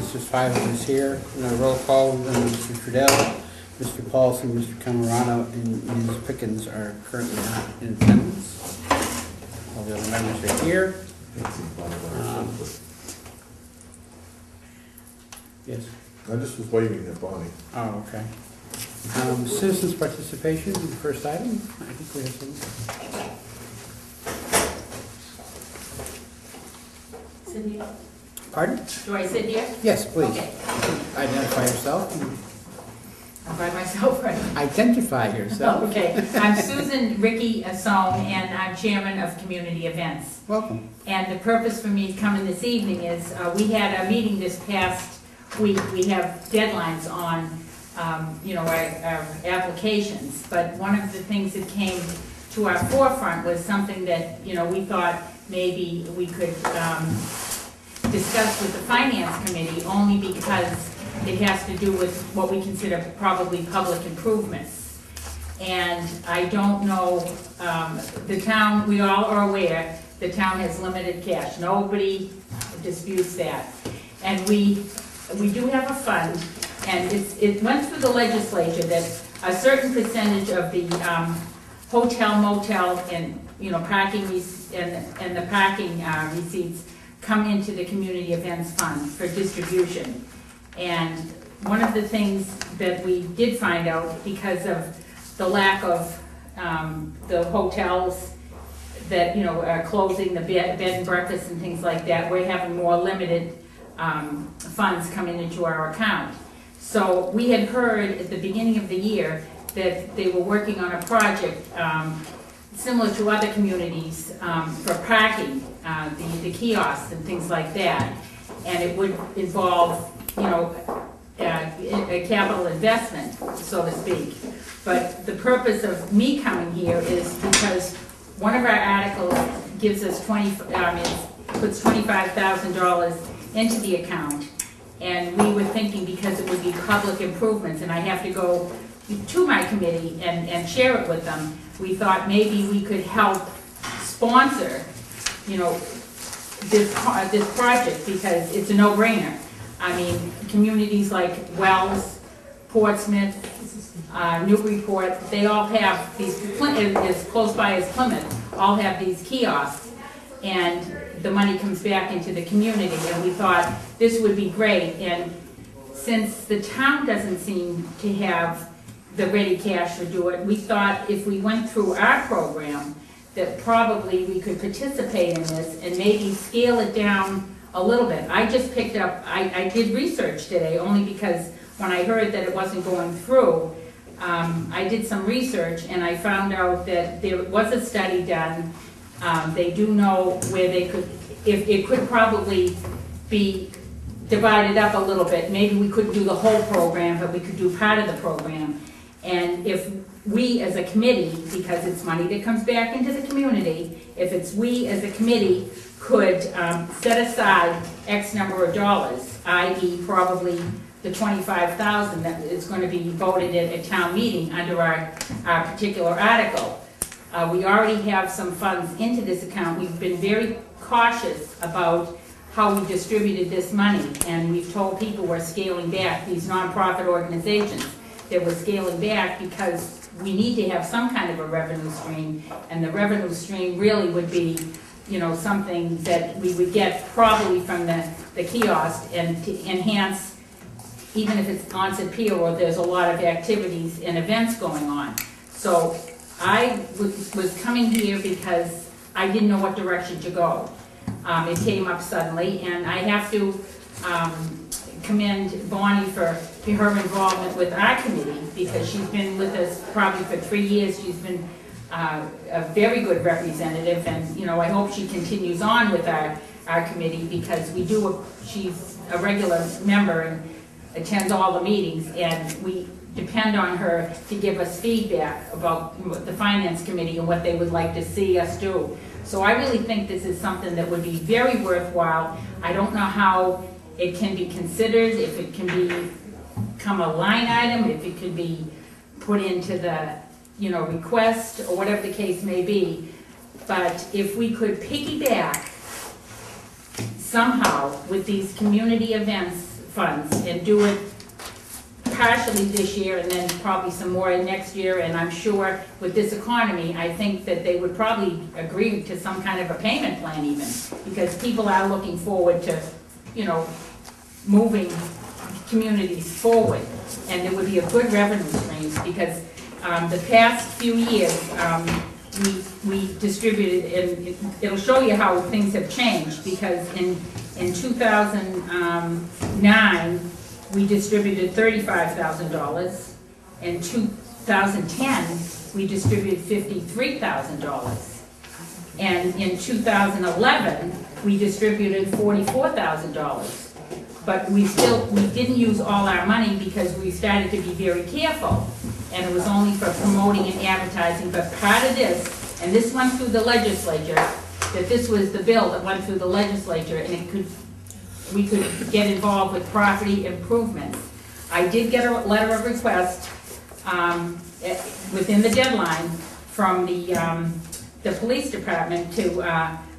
There's just 5 of us here. Roll call, Mr. Trudell, Mr. Paulson, Mr. Camarano, and Ms. Pickens are currently not in attendance. All the other members are here. Yes. I just was waving at Bonnie. Oh, okay. Citizens' participation, the first item. I think we have some. Sit here. Pardon? Do I sit here? Yes, please. Okay. Identify yourself. I'm by myself, right? Identify yourself. Okay. I'm Susan Ricky Asone, and I'm chairman of community events. Welcome. And the purpose for me coming this evening is we had a meeting this past week. We have deadlines on our applications, but one of the things that came to our forefront was something that we thought maybe we could discuss with the finance committee, only because it has to do with what we consider probably public improvements. And I don't know, the town, we all are aware, the town has limited cash. Nobody disputes that. And we do have a fund, and it went through the legislature that a certain percentage of the hotel, motel, and parking and the parking receipts come into the community events fund for distribution. And one of the things that we did find out, because of the lack of the hotels that are closing, the bed and breakfast and things like that, we're having more limited funds coming into our account. So we had heard at the beginning of the year that they were working on a project similar to other communities for parking, the kiosks and things like that. And it would involve, a capital investment, so to speak. But the purpose of me coming here is because one of our articles gives us puts $25,000 into the account. And we were thinking, because it would be public improvements, and I have to go to my committee and share it with them, we thought maybe we could help sponsor, this project, because it's a no-brainer. I mean, communities like Wells, Portsmouth, Newburyport, they all have these, as close by as Plymouth, all have these kiosks, and the money comes back into the community, and we thought this would be great. And since the town doesn't seem to have the ready cash to do it, we thought if we went through our program that probably we could participate in this and maybe scale it down a little bit. I just picked up, I did research today, only because when I heard that it wasn't going through, I did some research and I found out that there was a study done. They do know where they could, if it could probably be divided up a little bit. Maybe we couldn't do the whole program, but we could do part of the program. And if we as a committee, because it's money that comes back into the community, if it's we as a committee could set aside X number of dollars, i.e. probably the $25,000 that is going to be voted at a town meeting under our particular article. We already have some funds into this account. We've been very cautious about how we distributed this money, and we've told people we're scaling back, these nonprofit organizations, that we're scaling back because we need to have some kind of a revenue stream, and the revenue stream really would be, something that we would get probably from the kiosk, and to enhance, even if it's on Pier or there's a lot of activities and events going on. So I was coming here because I didn't know what direction to go. It came up suddenly, and I have to commend Bonnie for her involvement with our committee, because she's been with us probably for 3 years. She's been a very good representative, and I hope she continues on with our committee, because she's a regular member and attends all the meetings, and we depend on her to give us feedback about the finance committee and what they would like to see us do. So I really think this is something that would be very worthwhile. I don't know how it can be considered, if it can become a line item, if it could be put into the request, or whatever the case may be. But if we could piggyback somehow with these community events funds and do it partially this year and then probably some more next year, and I'm sure with this economy, I think that they would probably agree to some kind of a payment plan even, because people are looking forward to, you know, moving communities forward, and there would be a good revenue stream, because the past few years, we distributed, and it'll show you how things have changed, because in 2009, we distributed $35,000. In 2010, we distributed $53,000. And in 2011, we distributed $44,000. But we didn't use all our money because we started to be very careful. And it was only for promoting and advertising. But part of this, and this went through the legislature, that this was the bill that went through the legislature, and we could get involved with property improvements. I did get a letter of request within the deadline from the police department to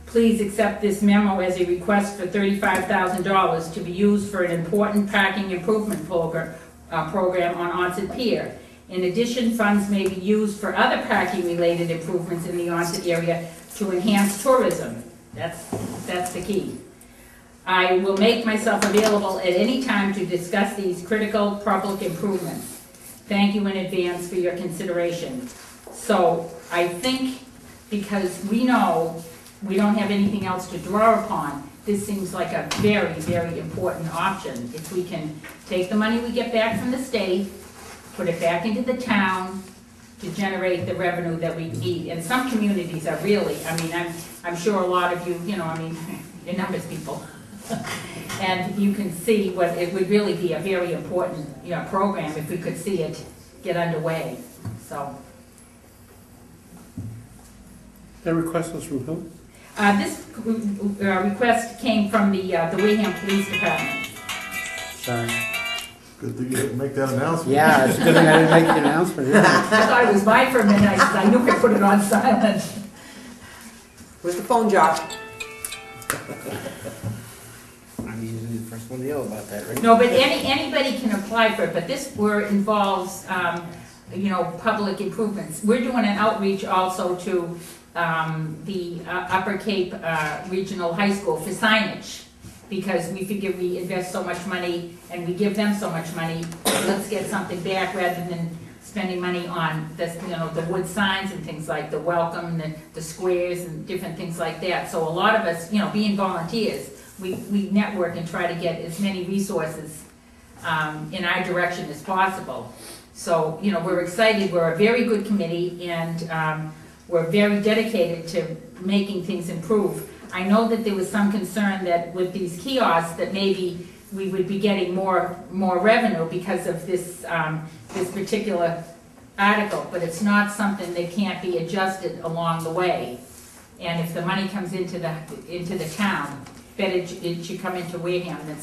please accept this memo as a request for $35,000 to be used for an important parking improvement program on Onset Pier. In addition, funds may be used for other parking-related improvements in the Onset area to enhance tourism. That's the key. I will make myself available at any time to discuss these critical public improvements. Thank you in advance for your consideration. So I think because we know we don't have anything else to draw upon, this seems like a very, very important option. If we can take the money we get back from the state, put it back into the town to generate the revenue that we need. And some communities are really, I mean, I'm sure a lot of you, you know, I mean, you're numbers people. And you can see what it would really be a very important, you know, program if we could see it get underway. So That request was from who? this request came from the Wareham Police Department. Sorry. Good thing you didn't make that announcement. Yeah, it's a good thing I didn't make the announcement. Isn't it? I thought it was mine for a minute. I knew I put it on silent. Where's the phone jar? I'm usually the first one to yell about that, right? No, but anybody can apply for it, but this involves, you know, public improvements. We're doing an outreach also to the Upper Cape Regional High School for signage, because we figure we invest so much money and we give them so much money, let's get something back rather than spending money on this, you know, the wood signs and things like the welcome, the squares and different things like that. So a lot of us, you know, being volunteers, we network and try to get as many resources in our direction as possible. So, you know, we're excited. We're a very good committee, and we're very dedicated to making things improve. I know that there was some concern that with these kiosks that maybe we would be getting more revenue because of this this particular article, but it's not something that can't be adjusted along the way. And if the money comes into the town, better it should come into Wareham than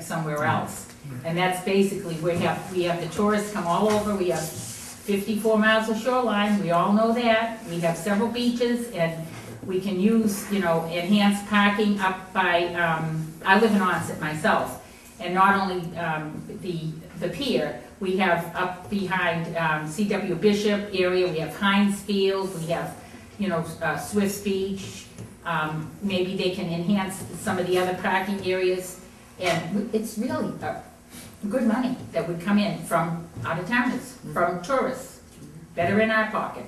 somewhere else. And that's basically, we have the tourists come all over. We have 54 miles of shoreline, we all know that. We have several beaches, and we can use, you know, enhanced parking up by, I live in Onset myself, and not only the pier, we have up behind C.W. Bishop area, we have Heinz Field, we have, you know, Swift's Beach. Maybe they can enhance some of the other parking areas, and it's really good money that would come in from out-of-towners, from tourists, better in our pocket.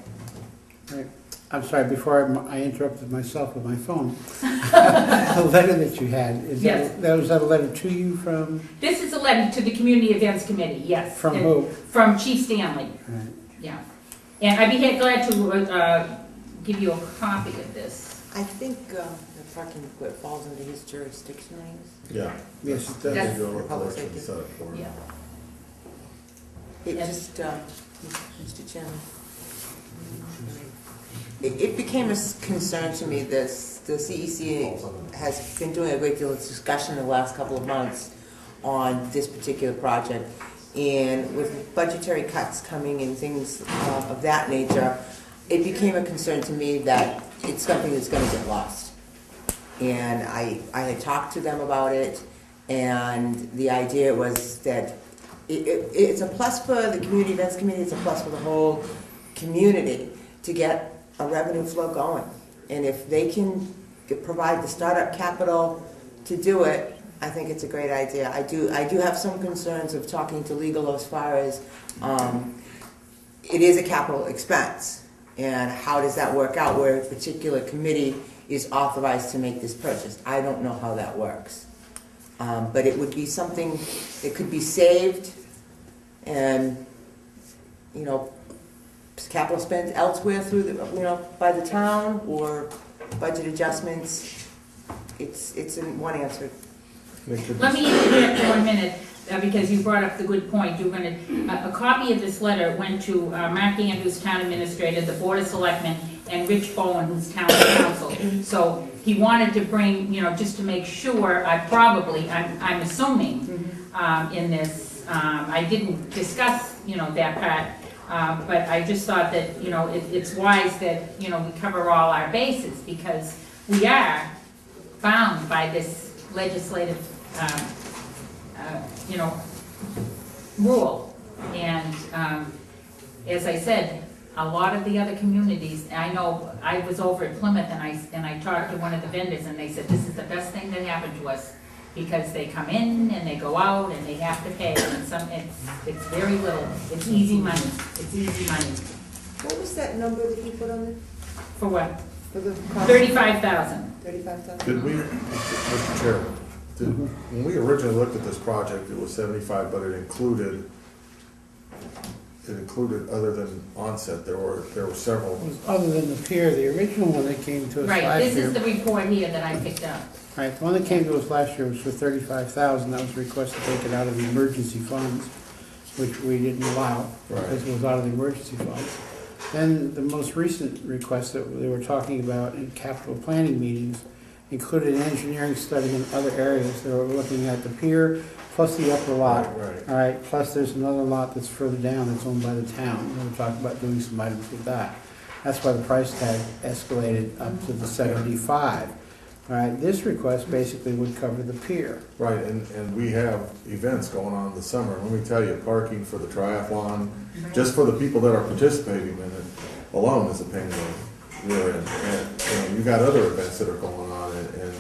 Right. I'm sorry, before I interrupted myself with my phone, the letter that you had, was that a letter to you from? This is a letter to the Community Events Committee, yes. From who? From Chief Stanley. Right. Yeah. And I'd be glad to give you a copy of this. I think the parking equipment falls under his jurisdiction, I guess. Yeah. Yes, it does. That's Go with public election safety. set up for it. Yeah. It Yes. just, Mr. Chairman, it became a concern to me that the CEC has been doing a great deal of discussion in the last couple of months on this particular project. And with budgetary cuts coming and things of that nature, it became a concern to me that it's something that's going to get lost. And I had talked to them about it, And the idea was that it's a plus for the community events committee, it's a plus for the whole community to get a revenue flow going. And if they can provide the startup capital to do it, I think it's a great idea. I do have some concerns of talking to legal as far as it is a capital expense, and how does that work out where a particular committee is authorized to make this purchase. I don't know how that works. But it would be something that could be saved and, capital spent elsewhere through the, by the town, or budget adjustments. It's in one answer. Let me interject for 1 minute, because you brought up the good point. You're going to, a copy of this letter went to Mark Andrews, Town Administrator, the Board of Selectmen, and Rich Bowen, who's Town Council. So he wanted to bring, just to make sure, I'm assuming in this, I didn't discuss, that part, but I just thought that, it's wise that, we cover all our bases, because we are bound by this legislative, rule. And as I said, a lot of the other communities, I know, I was over at Plymouth and I talked to one of the vendors, and they said this is the best thing that happened to us, because they come in and they go out and they have to pay, and it's very little. It's easy money. It's easy money. What was that number that you put on there? For what? For the cost? 35,000. 35,000. Did we, Mr. Chairman, when we originally looked at this project, it was 75, but it included, other than onset, there were several. Other than the pier, the original one that came to us last year. Right, this is the report here that I picked up. Right, the one that came to us last year was for $35,000. That was a request to take it out of the emergency funds, which we didn't allow because it was out of the emergency funds. Then the most recent request that they were talking about in capital planning meetings included an engineering study in other areas. They were looking at the pier plus the upper lot. Right. All right, plus there's another lot that's further down that's owned by the town. They were talking about doing some items with that. That's why the price tag escalated up to the 75. All right, this request basically would cover the pier. Right, and we have events going on in the summer. Let me tell you, parking for the triathlon, just for the people that are participating in it alone is a pain in the rear end. And you got other events that are going on, and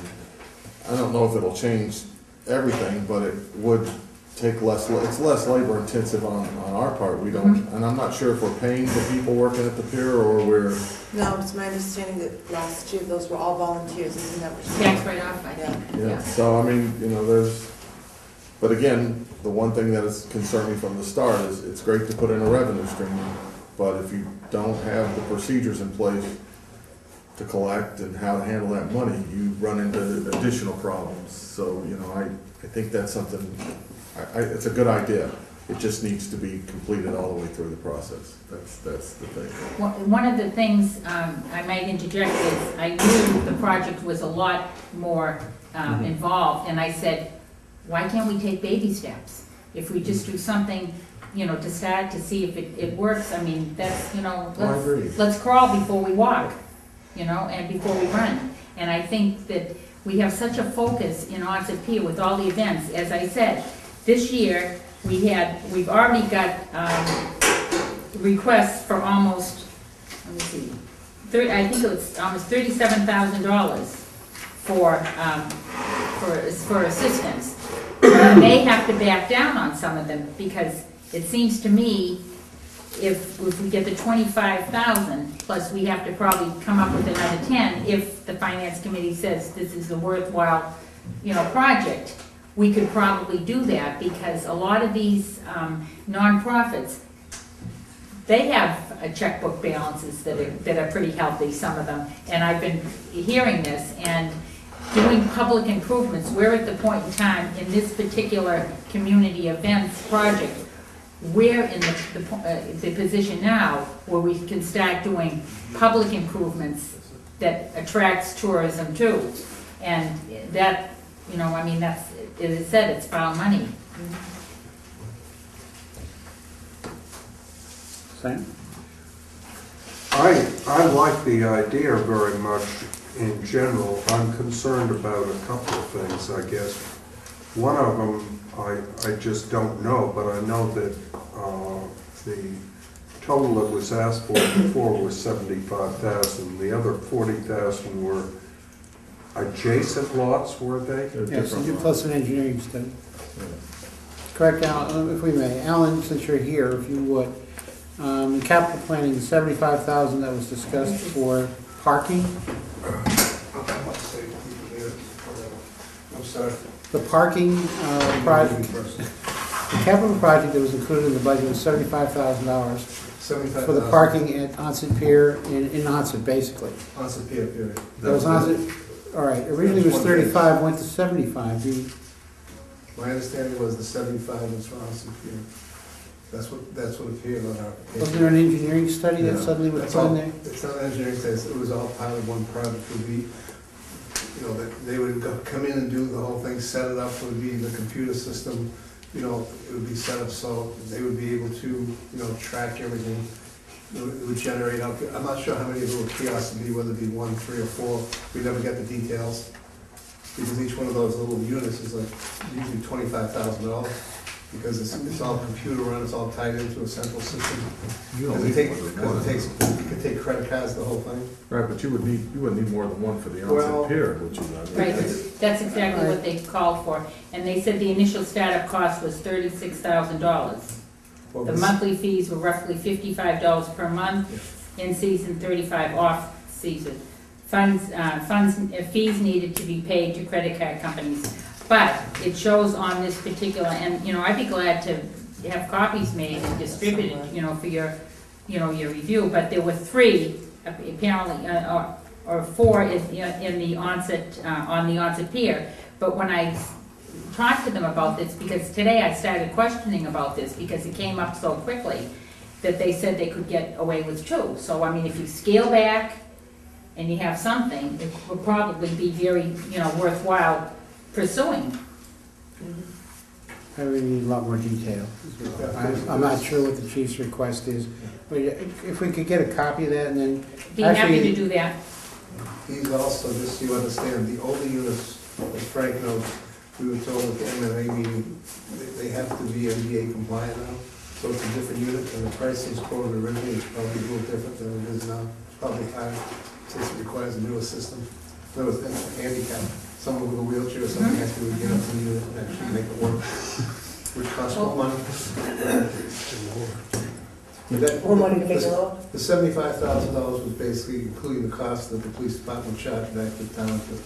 I don't know if it'll change everything, but it would take it's less labor intensive on our part. We don't, and I'm not sure if we're paying the people working at the pier or we're. No, it's my understanding that last year those were all volunteers, isn't that what you Tax write-off, I think. Yeah, so I mean, but again, the one thing that has concerned me from the start is it's great to put in a revenue stream, but if you don't have the procedures in place to collect and how to handle that money, you run into additional problems. So, I think that's something, it's a good idea. It just needs to be completed all the way through the process. That's the thing. One of the things I might interject is I knew the project was a lot more involved, and I said, why can't we take baby steps? If we just do something, to start to see if it works. I mean, that's, let's crawl before we walk, and before we run. And I think that we have such a focus in Onset Pier with all the events. As I said, this year we've already got requests for almost, let me see, I think it was almost $37,000 for assistance. We may have to back down on some of them, because it seems to me if we get the 25,000, plus we have to probably come up with another 10 if the finance committee says this is a worthwhile, project. We could probably do that, because a lot of these nonprofits, they have checkbook balances that are pretty healthy, some of them. And I've been hearing this, and doing public improvements, we're at the point in time in this particular community events project, we're in the position now where we can start doing public improvements that attracts tourism too. And that, that's, as I said, it's found money. Sam? I like the idea very much in general. I'm concerned about a couple of things, I guess. One of them, I just don't know, but I know that the total that was asked for before was 75,000. The other 40,000 were adjacent lots, were they? Yes, plus an engineering study. Correct, Alan, if we may. Alan, since you're here, if you would. In capital planning, the 75,000 that was discussed for parking, I'm sorry. the parking project, the capital project that was included in the budget was $75,000 for the parking at Onset Pier, in Onset, basically. Onset Pier, period. That was Onset, all right, originally it was 35, went to 75. My understanding was the 75 was for Onset Pier. That's what appeared on our application. Wasn't there an engineering study that Yeah. suddenly was That's put in all, there? it's not an engineering test, it was all part of one project. Would be, that they would come in and do the whole thing, set it up, would be the computer system, it would be set up so they would be able to, track everything. It would generate out, I'm not sure how many little kiosks would be, whether it be 1, 3, or 4, we never get the details. Because each one of those little units is like usually $25,000, because it's all computer run, it's all tied into a central system. You don't Because need more than one. it could take credit cards, the whole thing. Right, but you wouldn't need more than one for the Well- onset pier, would you? Right, that's exactly what they called for. And they said the initial startup cost was $36,000. Well, The this- monthly fees were roughly $55 per month, in season, 35 off season. Fees needed to be paid to credit card companies. But it shows on this particular, and, I'd be glad to have copies made and distributed, for your, your review. But there were 3, apparently, or 4 in the onset, on the onset pier. But when I talked to them about this, because today I started questioning about this, because it came up so quickly, that they said they could get away with 2. So, I mean, if you scale back and you have something, it would probably be very, worthwhile pursuing. I really need a lot more detail. I'm not sure what the chief's request is, but if we could get a copy of that and then. Be happy Actually- to do that. These also, just so you understand, the older units, as Frank knows, we were told at the MMA meeting, they have to be MDA compliant now. So it's a different unit, and the price was quoted originally is probably a little different than it is now. It's probably higher, since it requires a newer system. In other words, that's handicap. Someone with a wheelchair or something has to get up in the unit and actually make it work, which costs more money. But that- More money to make it lower? The $75,000 was basically including the cost that the police department charged back to the town to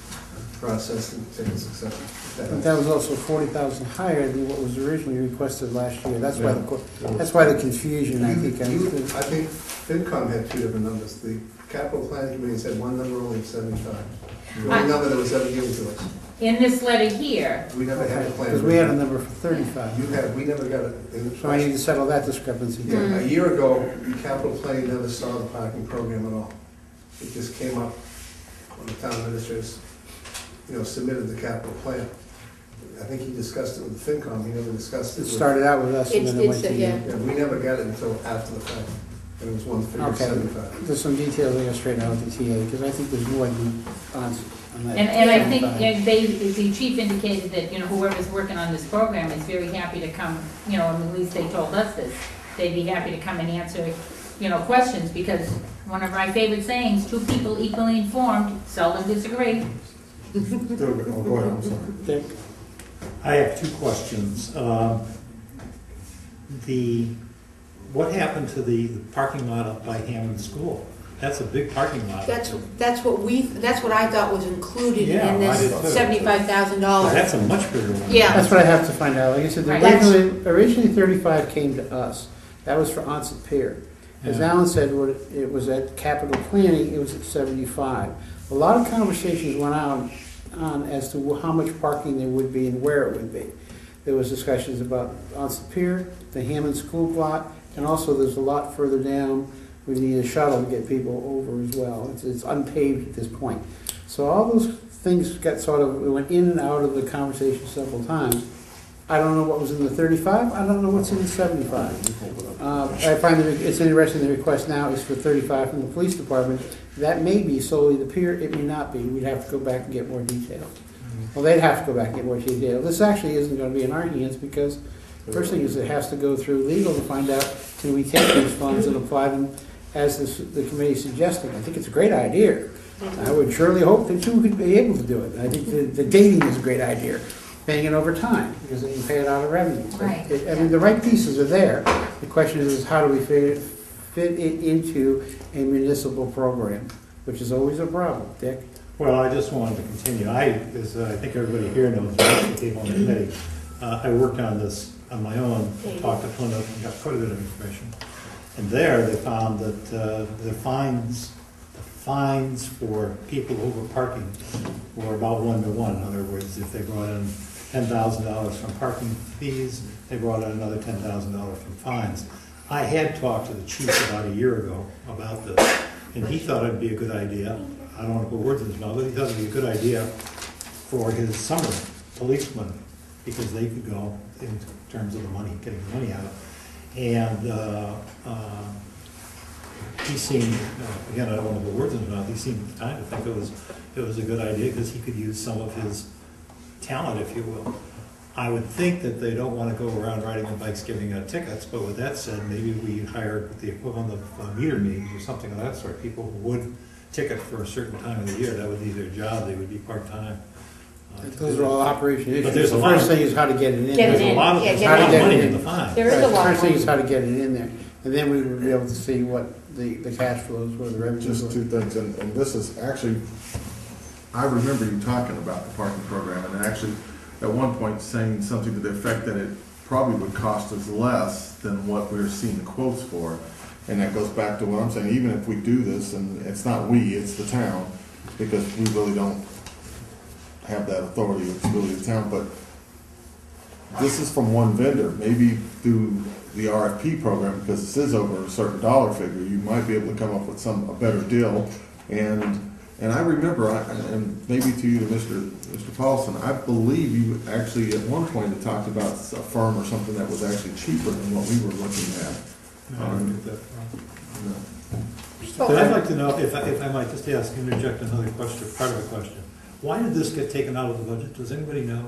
process and tickets, et cetera. But that was also 40,000 higher than what was originally requested last year. That's why the confusion, I think. I think FinCom had 2 different numbers. The capital planning committee said one number only, 75. The only number that was ever given to us. In this letter here, We never had a plan. Because we had a number for 35. We never got it. So I need to settle that discrepancy. Yeah, a year ago, the capital planning never saw the parking program at all. It just came up when the town administrators, submitted the capital plan. I think he discussed it with the FinCom, he never discussed it It with. started out with us and then it went to you. Yeah, we never got it until after the fact, and it was one figure, Okay, 75. there's some details I gotta straighten out with the TA, because I think there's more than on that. and I think 75. the chief indicated that, whoever's working on this program is very happy to come, and at least they told us this, they'd be happy to come and answer, questions, because one of my favorite sayings, 2 people equally informed seldom disagree. Oh, go ahead, I'm sorry. Dick? I have 2 questions. What happened to the parking lot up by Hammond School? That's a big parking lot. That's what I thought was included Yeah, in I this did too. $75,000. That's a much bigger one. Yeah. That's what I have to find out. Like I said, Right. originally 35 came to us. That was for Onset Pier. As Yeah. Alan said, it was at capital planning, it was at 75. A lot of conversations went on as to how much parking there would be and where it would be. There was discussions about Onset Pier, the Hammond School lot, and also there's a lot further down, we need a shuttle to get people over as well. It's unpaved at this point. So all those things got we went in and out of the conversation several times. I don't know what was in the 35, I don't know what's in the 75. I find that it's interesting, the request now is for 35 from the police department. That may be solely the pier, it may not be. We'd have to go back and get more detail. Well, they'd have to go back and get what you did. This actually isn't gonna be in our hands, because first thing is it has to go through legal to find out, can we take these funds and apply them as the committee suggesting? I think it's a great idea. I would surely hope that you could be able to do it. I think the dating is a great idea, paying it over time, because then you pay it out of revenue. But Right. I mean, the right pieces are there. The question is how do we fit it into a municipal program, which is always a problem, Dick. Well, I just wanted to continue. As I think everybody here knows, the people on the committee, I worked on this on my own, talked to Plymouth and got quite a bit of information. And there they found that the fines for people who were parking were about 1-to-1. In other words, if they brought in $10,000 from parking fees, they brought in another $10,000 from fines. I had talked to the chief about a year ago about this, and he thought it'd be a good idea. I don't want to put words in his mouth, but he thought it'd be a good idea for his summer policemen, because they could go in terms of the money, getting the money out. And he seemed, again, I don't want to put words in his mouth, he seemed at the time to think it was a good idea, because he could use some of his talent, if you will. I would think that they don't want to go around riding on bikes giving out tickets, but with that said, maybe we hired the equivalent of meter meetings or something of that sort, people who would ticket for a certain time of the year. That would be their job, they would be part-time. Those are all operation issues. But there's a The lot first of- thing is how to get it in. Get there. it There's in. a lot of, Yeah, there's a get lot it of in. money in the fine. There is a Right, lot First of thing is money. how to get it in there, and then we would be able to see what the cash flows were, the revenues Just were. two things, and this is actually, I remember you talking about the parking program, and actually, at one point saying something to the effect that it probably would cost us less than what we're seeing quotes for. And that goes back to what I'm saying, even if we do this, and it's not we, it's the town, because we really don't have that authority, it's really the town, but this is from one vendor. Maybe through the RFP program, because this is over a certain dollar figure, you might be able to come up with a better deal. And I remember, and maybe to you, to Mr. Paulson, I believe you actually at one point had talked about a firm or something that was actually cheaper than what we were looking at. No, I didn't get that far. But I'd like to know, if I might just interject another question, part of the question. Why did this get taken out of the budget? Does anybody know?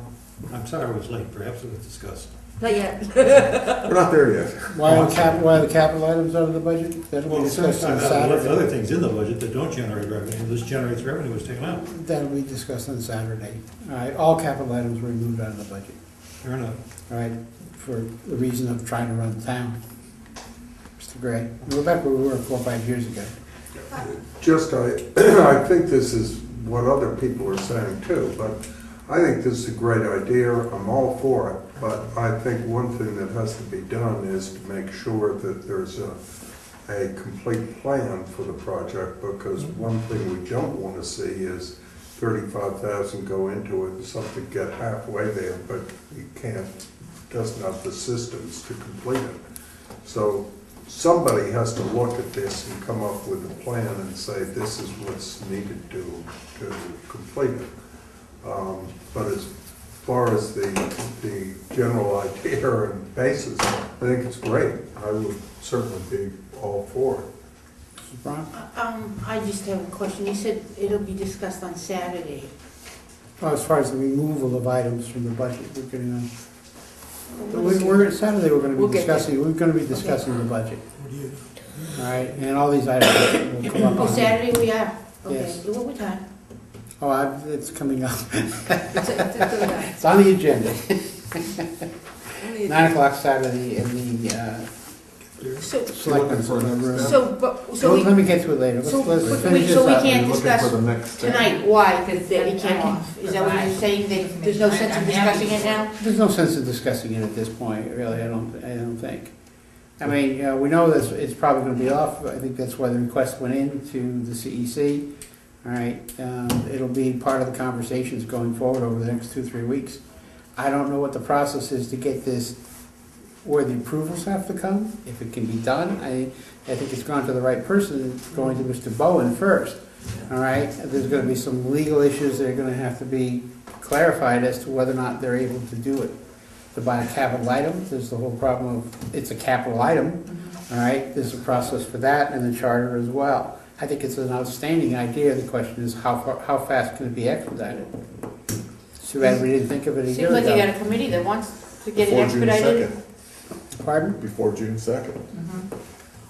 I'm sorry I was late, perhaps it was discussed. Not yet. We're not there yet. Why are the capital items out of the budget? That'll be Well, discussed on there's Saturday. other things in the budget that don't generate revenue. This generates revenue, was taken out. That'll be discussed on Saturday. All right, all capital items were removed out of the budget, Fair enough. all right, for the reason of trying to run the town. Mr. Gray, we're back where we were 4 or 5 years ago. Just, I think this is what other people are saying too, but I think this is a great idea. I'm all for it, but I think one thing that has to be done is to make sure that there's a complete plan for the project, because one thing we don't want to see is 35,000 go into it and something get halfway there, but you can't, doesn't have the systems to complete it. So somebody has to look at this and come up with a plan and say this is what's needed to complete it. But as far as the general idea and basis, I think it's great. I would certainly be all for it. Mrs. Brown? I just have a question. You said it'll be discussed on Saturday. Well, as far as the removal of items from the budget, Saturday we're gonna We'll be get there. discussing, the budget. All right, and all these items will come up Oh, on. Saturday we are? Okay, Yes. what time? It's coming up. It's It's on the agenda. 9 o'clock Saturday in the So, selectmen's room. so we, Let me get to it later. so Let's we finish this up. can't Looking discuss for the next step. tonight, why? Because we can't, is that what you're saying, that there's no sense in discussing it now? There's no sense in discussing it at this point, really, I don't think. I mean, we know that it's probably gonna be off, I think that's why the request went in to the CEC. All right, it'll be part of the conversations going forward over the next 2-3 weeks. I don't know what the process is to get this, where the approvals have to come, if it can be done. I think it's gone to the right person, it's going to Mr. Bowen first. All right, there's gonna be some legal issues that are gonna have to be clarified as to whether or not they're able to do it. To buy a capital item, there's the whole problem of, it's a capital item, all right? There's a process for that and the charter as well. I think it's an outstanding idea. The question is how fast can it be expedited? Too bad we didn't think of it a year Seems like you ago. got a committee that wants to get it Before June expedited. 2nd. Pardon? Before June 2nd.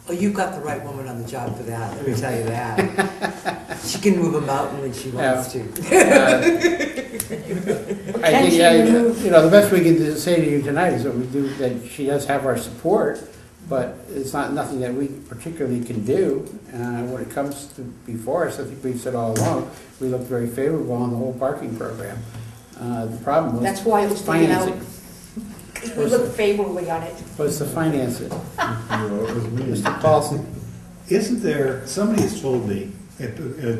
Oh, you've got the right woman on the job for that, let me tell you that. She can move a mountain when she wants to. I think, the best we can say to you tonight is that we do, that she does have our support, but it's not nothing that we particularly can do. When it comes to before us, I think we've said all along, we look very favorable on the whole parking program. The problem was That's why it was taken out. financing. We look favorably on it. Was to finance it. It was me. Mr. Paulson? Isn't there, somebody has told me,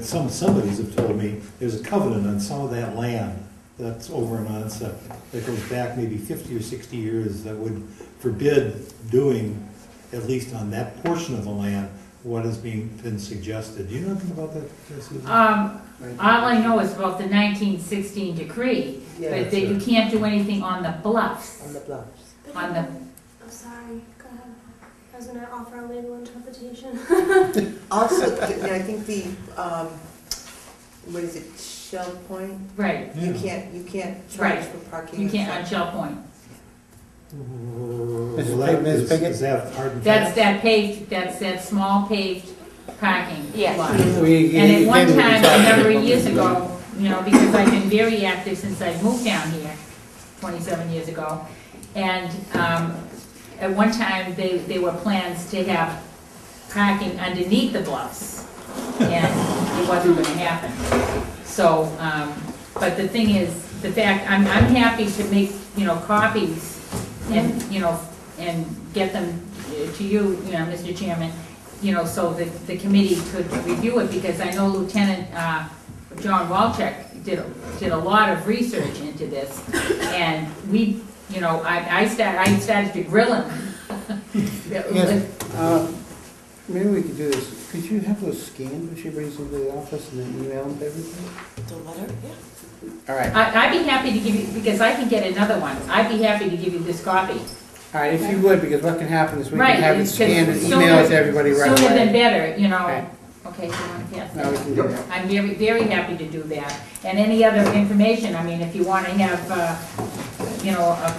somebody's have told me, there's a covenant on some of that land that's over in Onset that goes back maybe 50 or 60 years that would forbid doing, at least on that portion of the land, what is been suggested. Do you know anything about that, Susan? All I know is about the 1916 decree, but that you can't do anything on the bluffs. On the bluffs. On the, I'm sorry, go ahead. I was gonna offer a legal interpretation. Also, I think the, what is it, Shell Point? right, You can't charge Right. for parking. you in can't on front. Shell Point. Ms. Pickett? Is that hard and That's fast? that paved, that's that small paved parking Yes. lot. We- And at one again, we time, talked a number about of years this. ago, because I've been very active since I moved down here 27 years ago, and at one time, there were plans to have parking underneath the bluffs, and it wasn't gonna happen. So, but the thing is, the fact, I'm happy to make, copies and, and get them to you, Mr. Chairman, so that the committee could review it, because I know Lieutenant John Walczak did a lot of research into this, and we, I started to grill him. Yes, maybe we could do this. Could you have those scanned when she brings them to the office and then email them to everybody? The letter, yeah. All right. I'd be happy to give you, because I can get another one, I'd be happy to give you this copy. All right, if you would, because what can happen is we Right, can have it it's scanned and sooner- email it to everybody right Sooner than away. better, Okay. Okay, so you want to pass Now we that? can do that. I'm very, very happy to do that. And any other information, I mean, if you want to have, a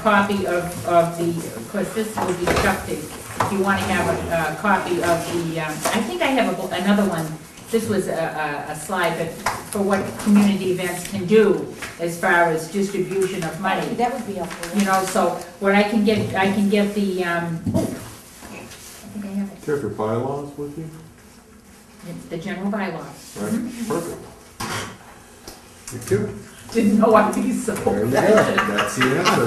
copy of the, of course, this would be Chuck to, if you want to have a copy of the, I think I have another one. This was a slide that, for what community events can do as far as distribution of money. That would be helpful. So what I can get the, I think I have it, Do you have your bylaws with you? the general bylaws. Right, perfect. Thank you. Didn't know I'd be so There you go. That's the answer.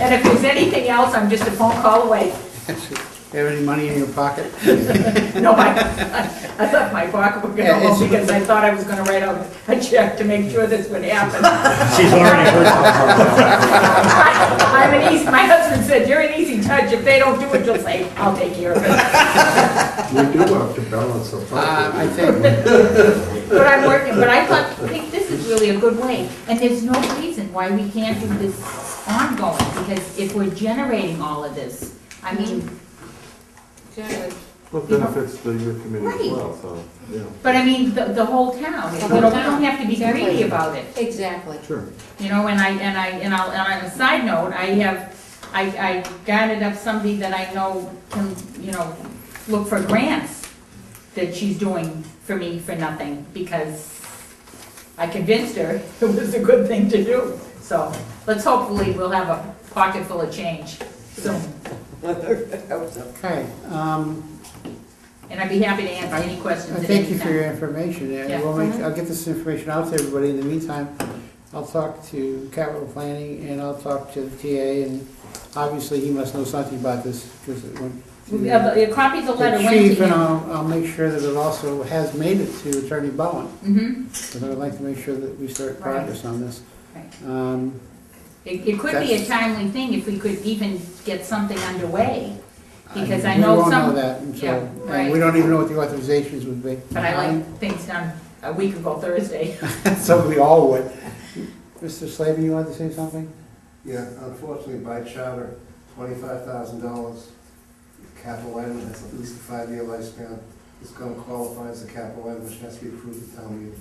And if there's anything else, I'm just a phone call away. You have any money in your pocket? No, I left my pocketbook at home because I thought I was gonna write out a check to make sure this would happen. She's already heard My husband said, you're an easy touch, if they don't do it, you'll say, I'll take care of it. We do have to balance the I budget. think, But I'm working, but I think this is really a good way, and there's no reason why we can't do this ongoing, because if we're generating all of this, I mean, Exactly. Well, it benefits your committee as well, so, yeah. but I mean, the whole town, The we whole don't town. have to be Exactly. greedy about it. Exactly. Sure. And on a side note, I gathered up somebody that I know can, look for grants that she's doing for me for nothing, because I convinced her it was a good thing to do. So, hopefully we'll have a pocket full of change soon. okay, And I'd be happy to answer any questions at any thank you for your time. information. Yeah. And I'll get this information out to everybody. In the meantime, I'll talk to capital planning and I'll talk to the TA, and obviously he must know something about this because it went to A copy of the letter the went to chief, and him. I'll make sure that it also has made it to Attorney Bowen. Mhm. Because I would like to make sure that we start Right. progress on this. Right. It could be a timely thing if we could even get something underway, because I know We won't know some, that until, yeah, and right. we don't even know what the authorizations would be. but I like things done a week ago Thursday. So we all would. Mr. Slavin, you wanted to say something? Yeah, unfortunately, by charter, $25,000 capital item has at least a 5-year lifespan. It's going to qualify as a capital item, which has to be approved at town meeting.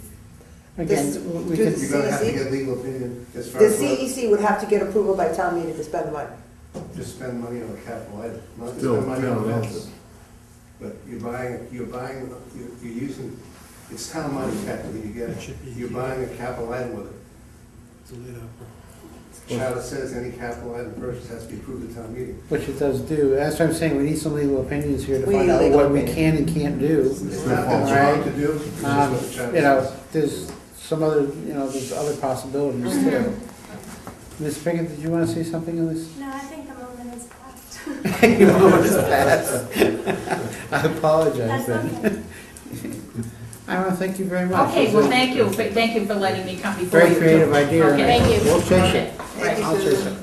Again, This- we do can, the You're gonna have to CEC? get legal opinion as far The as what, CEC would have to get approval by town meeting to spend the money. just spend money on a capital item, not to Still, spend money on yeah, events. But you're using, it's town money technically, you're buying a capital item with it. Charter says any capital item purchase has to be approved at town meeting. which it does do. That's what I'm saying, we need some legal opinions here to We find need out legal what we opinion. can and can't do. It's not that wrong to do. It's just what the charter You know, says. there's some other, there's other possibilities too. Ms. Pickett, did you want to say something on this? No, I think the moment is past. Your moment is past. I apologize That's then. okay. I want to thank you very much. Okay, well, thank you for letting me come before you. Very creative idea. Okay. Thank you. We'll chase Okay. it. Thank you, I'll chase Susan.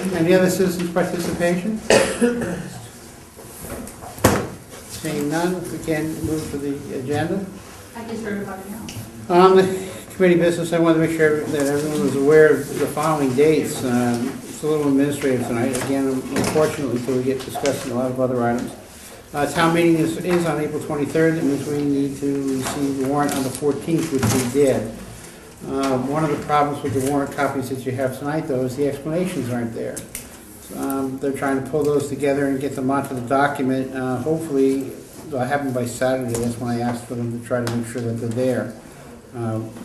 it. Any other citizens' participation? Seeing none, if we can move to the agenda. I just heard about it now. On the committee business, I want to make sure that everyone was aware of the following dates. It's a little administrative tonight, again, unfortunately, until we get discussing a lot of other items. Town meeting is on April 23rd. That means we need to receive the warrant on the 14th, which we did. One of the problems with the warrant copies that you have tonight, though, is the explanations aren't there. They're trying to pull those together and get them onto the document. Hopefully, they'll have them by Saturday. That's when I asked for them to try to make sure that they're there.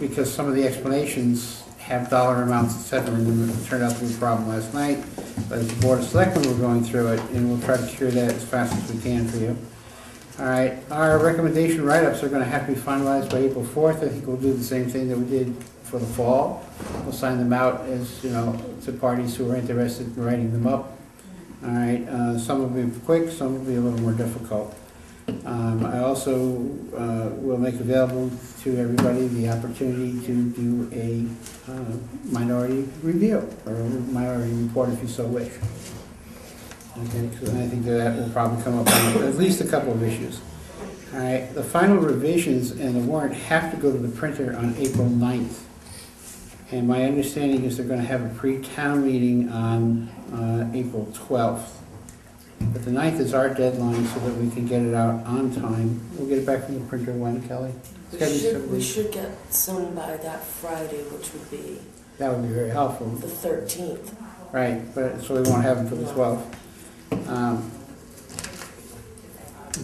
Because some of the explanations have dollar amounts, et cetera, and it turned out to be a problem last night. But as the Board of Selectmen, we're going through it, and we'll try to cure that as fast as we can for you. All right, our recommendation write-ups are gonna have to be finalized by April 4th. I think we'll do the same thing that we did for the fall. We'll sign them out as, to parties who are interested in writing them up. All right, some will be quick, some will be a little more difficult. I also will make available to everybody the opportunity to do a minority review, or a minority report if you so wish. Okay, because I think that will probably come up on at least a couple of issues. All right, the final revisions and the warrant have to go to the printer on April 9th. And my understanding is they're going to have a pre-town meeting on April 12th. But the 9th is our deadline so that we can get it out on time. We'll get it back from the printer when, Kelly? It's gotta be 7 We days. should get some by that Friday, which would be That would be very helpful. the 13th. Right, but, so we won't have them for the 12th.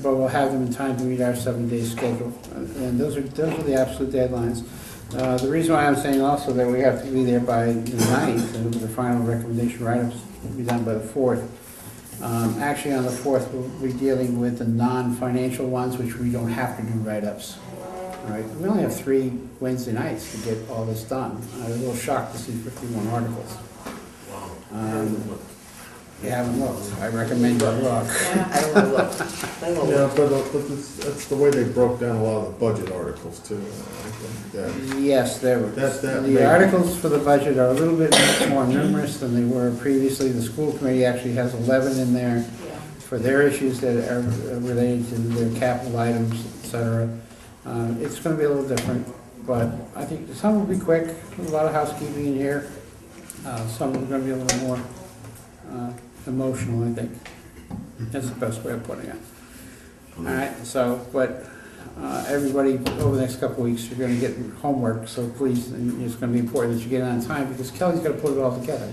But we'll have them in time to meet our 7-day schedule. And those are the absolute deadlines. The reason why I'm saying also that we have to be there by the 9th, and the final recommendation write-ups will be done by the 4th. Actually, on the 4th, we'll be dealing with the non-financial ones, which we don't have to do write-ups. All right, we only have 3 Wednesday nights to get all this done. I was a little shocked to see 51 articles. You haven't looked. I recommend you look. I don't know, look. I don't Yeah, know. but that's the way they broke down a lot of the budget articles too. I think that- Yes, there were. That The may- articles for the budget are a little bit more numerous than they were previously. The school committee actually has 11 in there for their issues that are related to their capital items, et cetera. It's going to be a little different, but I think some will be quick. A lot of housekeeping in here. Some are going to be a little more emotional, I think. That's the best way of putting it. All right, so, but everybody, over the next couple of weeks, you're going to get homework, so please, and it's going to be important that you get it on time, because Kelly's got to put it all together.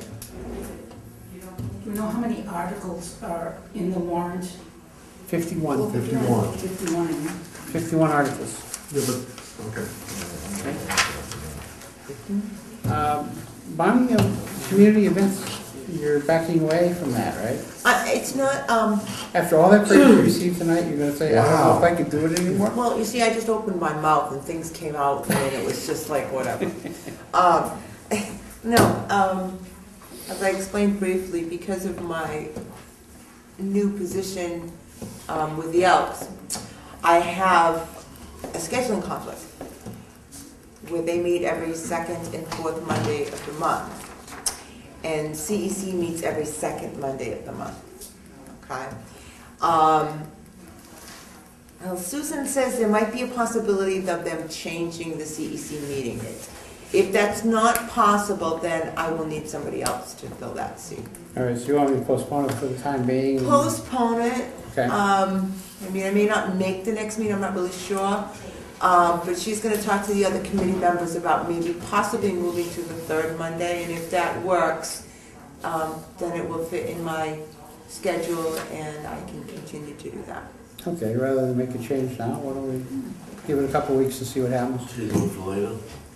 Do you know how many articles are in the warrant? 51. 51. 51. 51 articles. Yeah, but, okay. Bonding of community events, you're backing away from that, right? It's not, After all that praise you received tonight, you're going to say, I don't know if I can do it anymore? well, you see, I just opened my mouth and things came out and it was just like, whatever. As I explained briefly, because of my new position with the Elks, I have a scheduling conflict where they meet every second and fourth Monday of the month. And CEC meets every second Monday of the month, okay? Well, Susan says there might be a possibility of them changing the CEC meeting date. If that's not possible, then I will need somebody else to fill that seat. All right, so you want me to postpone it for the time being? Postpone it. Okay. I mean, I may not make the next meeting, I'm not really sure. But she's gonna talk to the other committee members about maybe possibly moving to the third Monday, and if that works, then it will fit in my schedule and I can continue to do that. Okay, rather than make a change now, why don't we give it a couple weeks to see what happens? Table for later.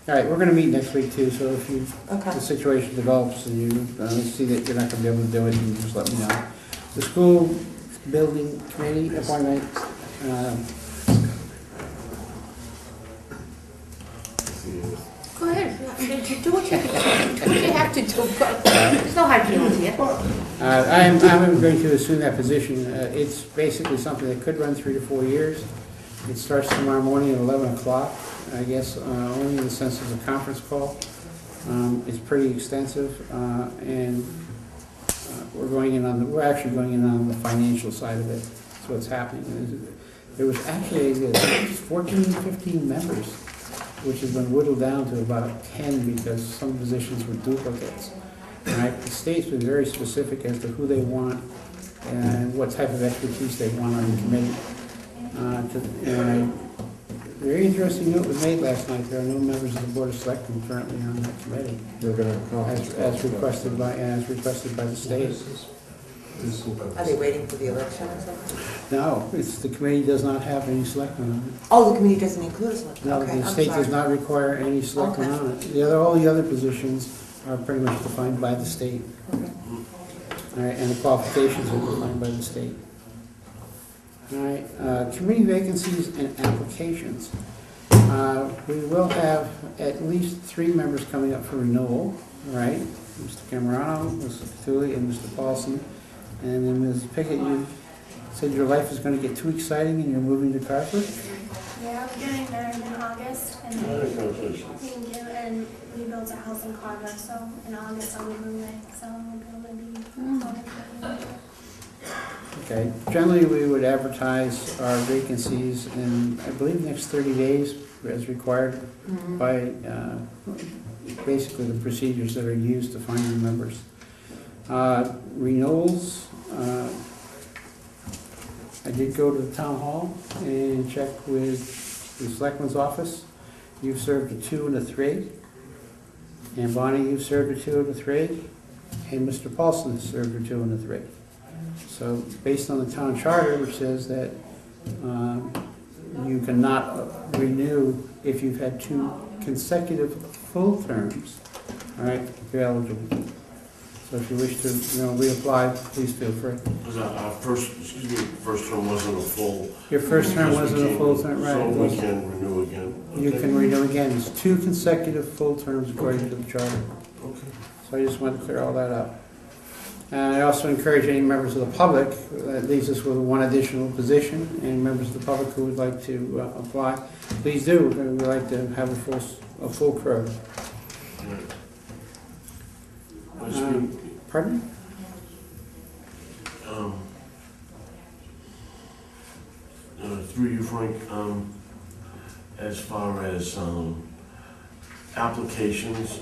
All right, we're gonna meet next week too, so if you, Okay. the situation develops and you see that you're not gonna be able to do it, you just let me know. The school building committee appointment, Go ahead, do what you have to do. There's no hard feelings here. I'm going to assume that position. It's basically something that could run 3 to 4 years. It starts tomorrow morning at 11 o'clock, I guess, only in the sense of a conference call. It's pretty extensive, and we're actually going in on the financial side of it. That's what's happening. There was actually 14, 15 members, which has been whittled down to about 10 because some positions were duplicates. Right? The state's been very specific as to who they want and what type of expertise they want on the committee. Very interesting note was made last night. There are no members of the Board of Selectmen currently on that committee, They're gonna as requested by the state. Are they waiting for the election or something? No, the committee does not have any selectmen on it. Oh, the committee doesn't include us? No, Okay, the I'm state sorry. does not require any selectmen Okay. on it. All the other positions are pretty much defined by the state. Okay. All right, and the qualifications are defined by the state. All right, committee vacancies and applications. We will have at least 3 members coming up for renewal, all right? Mr. Camerano, Mr. Cooley, and Mr. Paulson. And then Ms. Pickett, you said your life is going to get too exciting and you're moving to Carver? Yeah, I'm getting married in August, and thank you, and we built a house in Carver, so in August I'll be moving, so I won't be able to be home for you. Okay, generally we would advertise our vacancies in, I believe, next 30 days as required by basically the procedures that are used to find new members. Renewals, I did go to the town hall and check with the selectman's office. You've served a 2 and a 3. And Bonnie, you've served a 2 and a 3. And Mr. Paulson has served a 2 and a 3. So based on the town charter, which says that you cannot renew if you've had 2 consecutive full terms, all right, you're eligible. So if you wish to, reapply, please feel free. Because our first term wasn't a full. Your first term wasn't a full term, right? So we can renew again. You Okay. can renew again. It's 2 consecutive full terms according to the charter. Okay. So I just wanted to clear all that up. And I also encourage any members of the public, that leaves us with 1 additional position, any members of the public who would like to apply, please do. We'd like to have a full crew. Pardon? Through you, Frank, as far as applications,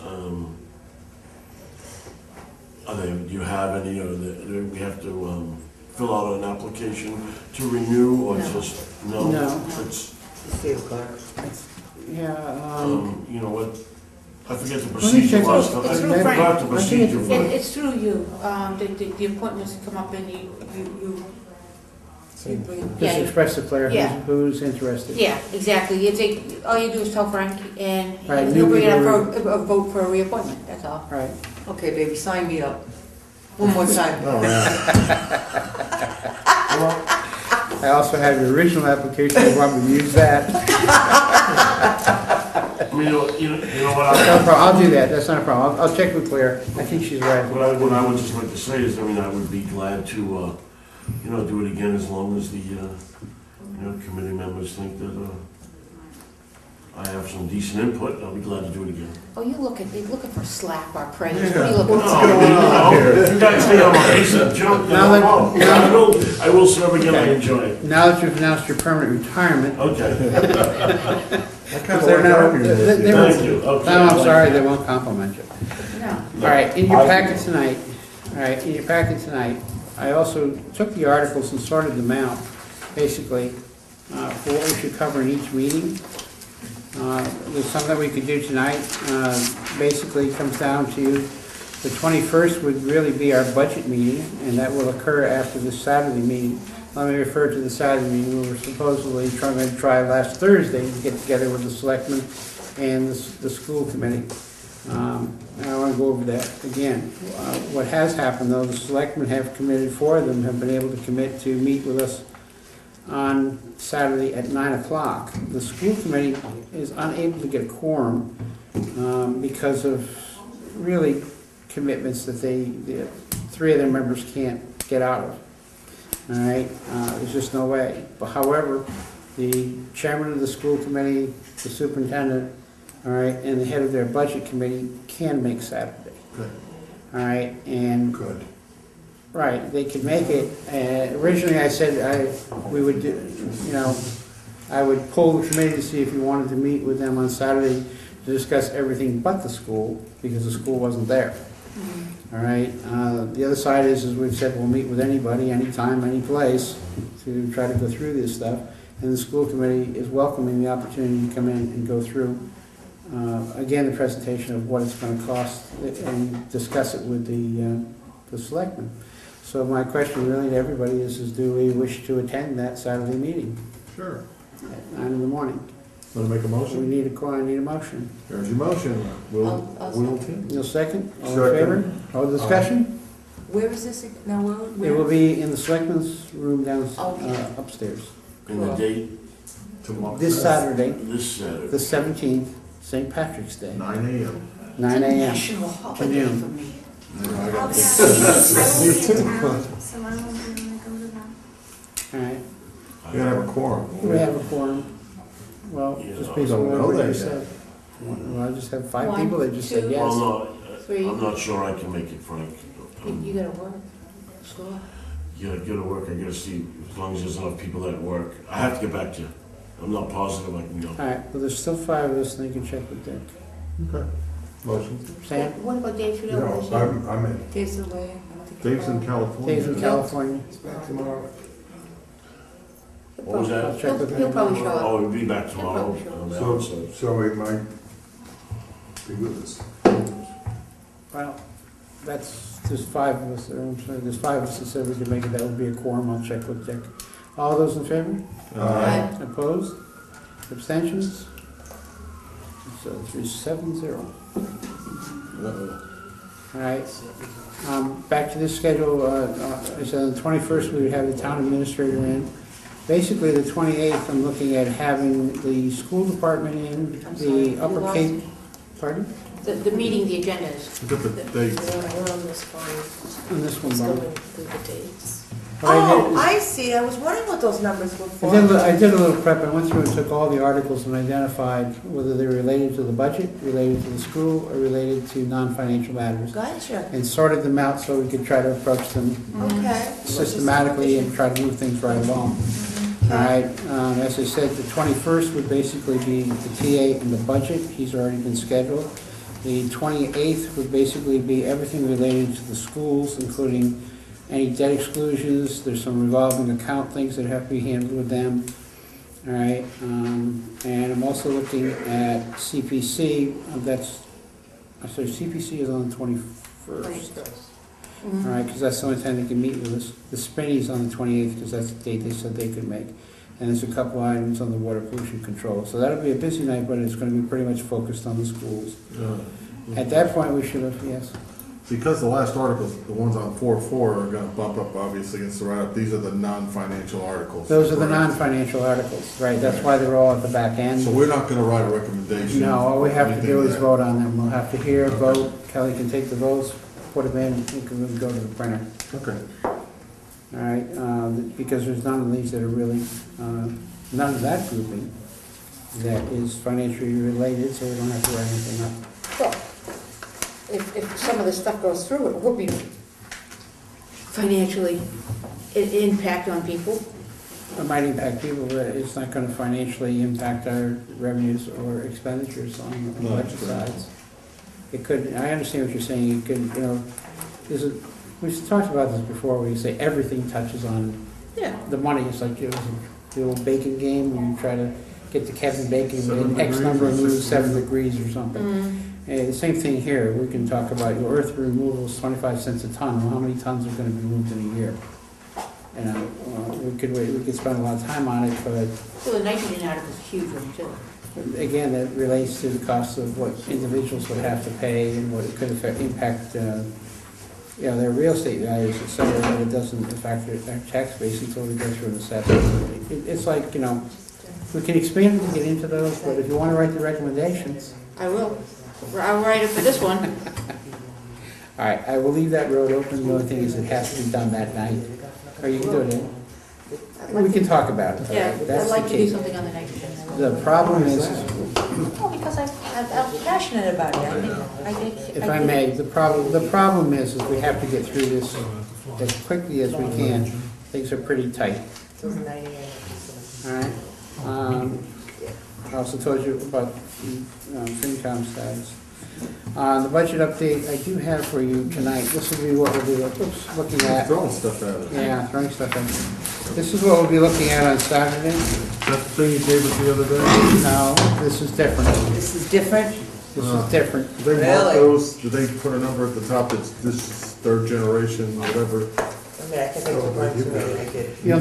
do you have any, do we have to fill out an application to renew, or just, no? No. It's, The state clerk. Yeah, you know what, I forget the Let me procedure check. last time. I It's through forgot Frank. the procedure. It's through you. The appointments come up and you bring. just express the clarity, Yeah. who's interested. Yeah, exactly. All you do is tell Frank and Right, he'll bring it up new for a vote for a reappointment, that's all. Right. Okay, baby, sign me up. One more time. Oh, yeah. I also have the original application, if you want me to use that. You know what, No problem, I'll do that, that's not a problem. I'll check with Claire, I think she's right. what I would just like to say is, I would be glad to, do it again as long as the, committee members think that, I have some decent input. I'll be glad to do it again. Oh, you're looking for slap or praise. What are you looking for? No, you guys think I'm a piece of junk. I will serve again, I enjoy it. Now that you've announced your permanent retirement. Okay. I kind of They're like not- arguing with they- you. they- Thank you. No, Okay. I'm sorry, they won't compliment you. No. All right, in your packet tonight, I also took the articles and sorted them out, basically, for what we should cover in each meeting. There's something we could do tonight. Basically, it comes down to the 21st would really be our budget meeting, and that will occur after the Saturday meeting. Let me refer to the Saturday meeting. We were supposedly trying to try last Thursday to get together with the selectmen and the school committee. And I want to go over that again. What has happened, though, the selectmen have committed, 4 of them have been able to commit to meet with us on Saturday at 9 o'clock. The school committee is unable to get a quorum because of really commitments that the 3 of their members can't get out of. All right, there's just no way. But however, the chairman of the school committee, the superintendent, all right, and the head of their budget committee can make Saturday. Good. All right, and Good. right, they could make it. Originally, I said we would do, I would pull the committee to see if you wanted to meet with them on Saturday to discuss everything but the school, because the school wasn't there. All right, the other side is we've said we'll meet with anybody, anytime, any place, to try to go through this stuff. And the school committee is welcoming the opportunity to come in and go through, again, the presentation of what it's going to cost and discuss it with the selectmen. So my question really to everybody is do we wish to attend that Saturday meeting Sure. at 9 in the morning? Want to make a We motion? need a motion. There's your motion. I'll We'll second. You'll second? All in Second. favor? All discussion? Where is this, now, It will be in the selectmen's room down Okay. upstairs. And the date, Tomorrow. This Saturday, this Saturday. the 17th, St. Patrick's Day, 9 a.m. 9 a.m. National holiday noon. for me. I got I'll be this. I Me will be in too. town, so I won't be able to go to that. All right, You gotta have a quorum. we have a quorum. Well, Yeah, just I based on don't know what that you yet. said. Well, I just have 5 1, people that just said 2, yes. Well, no, 3. I'm not sure I can make it, Frank. You gotta work, school. Yeah, I gotta work, I gotta see, as long as there's enough people that work. I have to get back to you. I'm not positive I can go. All right, well, there's still 5 of us, and they can check with Dick. Okay. Motion. Sam? What about Dave Trudeau? No, I'm in. Dave's away. I don't think Dave's in he'll- California. Dave's in California. It's back tomorrow. What was I'll that? check with He'll him. probably show up. Oh, we'll be back tomorrow. probably sure. on that So, one, so- so he might be with us. Well, there's 5 of us, there. I'm sorry, there's 5 of us that said we could make it, that would be a quorum, I'll check with Dick. All those in favor? Aye. Opposed? Abstentions? So 370. All right, back to this schedule, I said on the 21st, we would have the town administrator in. Basically, the 28th, I'm looking at having the school department in, the Upper lost Cape, me. pardon? The meeting, the agenda is. Look at the dates. We're on this one, On this one, it's Barbara. going through the dates. What I did Oh, is- I see, I was wondering what those numbers were for. I did a little prep, I went through and took all the articles and identified whether they were related to the budget, related to the school, or related to non-financial matters. Gotcha, And sorted them out so we could try to approach them okay. systematically and try to move things right along. All right, as I said, the 21st would basically be the TA and the budget, he's already been scheduled. The 28th would basically be everything related to the schools, including any debt exclusions, there's some revolving account things that have to be handled with them. All right, and I'm also looking at CPC, CPC is on the 21st. All right, because that's the only time they can meet with us. The Spinny's on the 28th, because that's the date they said they could make. And there's a couple items on the water pollution control. So that'll be a busy night, but it's going to be pretty much focused on the schools. At that point, we should have, yes. Because the last articles, the ones on 4.4 are gonna bump up obviously against the write-up. These are the non-financial articles. Those are the correct? non-financial articles, right? That's why they're all at the back end. So we're not gonna write a recommendation. No, all we have to anything do is that- vote on them. We'll have to hear, vote. Kelly can take the votes, put them in, and can go to the printer. Okay. All right, because there's none of these that are really, none of that grouping that is financially related, so we don't have to write anything up. Well, if some of this stuff goes through, it will be financially impact on people. It might impact people, but it's not gonna financially impact our revenues or expenditures on the No, budget that's correct. sides. It could, I understand what you're saying, it could, we've talked about this before, where you say everything touches on Yeah. the money. It's like, the old bacon game, where you try to get to Kevin Bacon, 7 within X degrees number or of moves, 6 7 degrees? degrees or something. And the same thing here, we can talk about your earth removal is 25 cents a ton, well, how many tons are gonna be moved in a year? You know, we could spend a lot of time on it, but Well, the nitrogen article is a huge one too. again, that relates to the cost of what individuals would have to pay and what it could impact, you know, their real estate values, et cetera, but it doesn't affect their tax base until we go through the steps. It's like, you know, we can expand and get into those, but if you wanna write the recommendations, I will. I'll write it for this one. all right, I will leave that road open. The only thing is it has to be done that night. Or you can do it in. We can talk about it. Yeah, That's I'd the like to do key. something on the nitrogen. The problem is, Oh, because I'm passionate about it. I think. if I may, the problem is we have to get through this as quickly as we can. Things are pretty tight. All right? I also told you about FinCom status. The budget update I do have for you tonight, this will be what we'll be looking at. Throwing stuff at us. Yeah, throwing stuff at you. This is what we'll be looking at on Saturday. That's the thing you gave us the other day? No, this is different. This is different? This is different. Did they mark Really? those, did they put a number at the top that's this is third generation, whatever? I mean, I think I took one too, maybe I did. You'll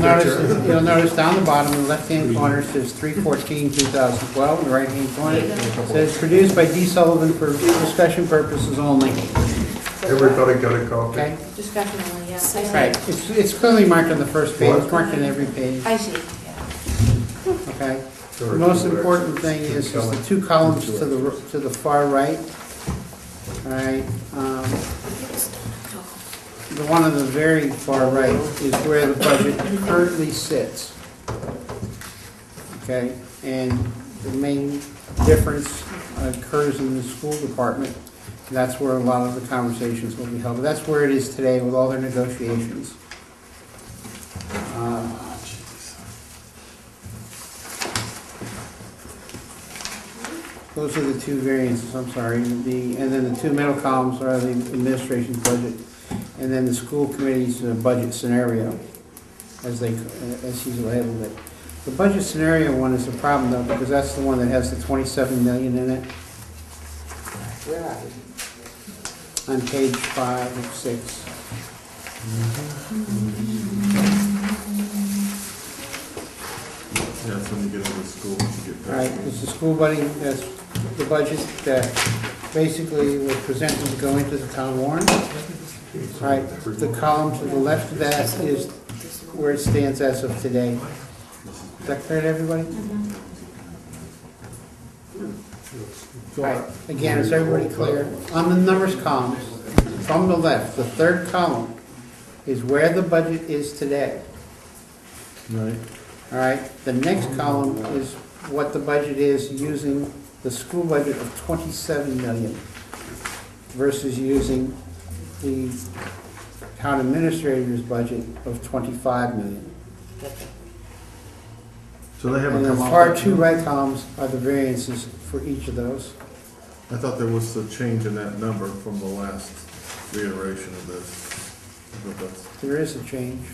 notice down the bottom in the left-hand corner says 3/14/2012, in the right-hand corner says produced by D. Sullivan for discussion purposes only. Everybody got a copy? Okay? Discussion only, yeah. Right, it's clearly marked on the first page, it's marked on every page, I see. okay? The most important thing is the two columns to the far right. All right, the one on the very far right is where the budget currently sits. Okay, and the main difference occurs in the school department. That's where a lot of the conversations will be held. But that's where it is today with all their negotiations. Those are the two variances, I'm sorry. And then the two middle columns are the administration's budget, and then the school committee's budget scenario, as he's labeled it. The budget scenario one is a problem though, because that's the one that has the 27 million in it. Where are we? On page 5 of 6. Yeah, that's when you get into school, you get All right, it's the school budget, that's the budget that basically was presented to go into the town warrant. All right, the column to the left of that is where it stands as of today. Is that clear to everybody? All right, again, is everybody clear? On the numbers columns, from the left, the third column is where the budget is today. Right. All right, the next column is what the budget is using the school budget of 27 million versus using the town administrator's budget of 25 million. So they haven't And the come out. far with- two right columns are the variances for each of those. I thought there was a change in that number from the last reiteration of this. But that's, There is a change.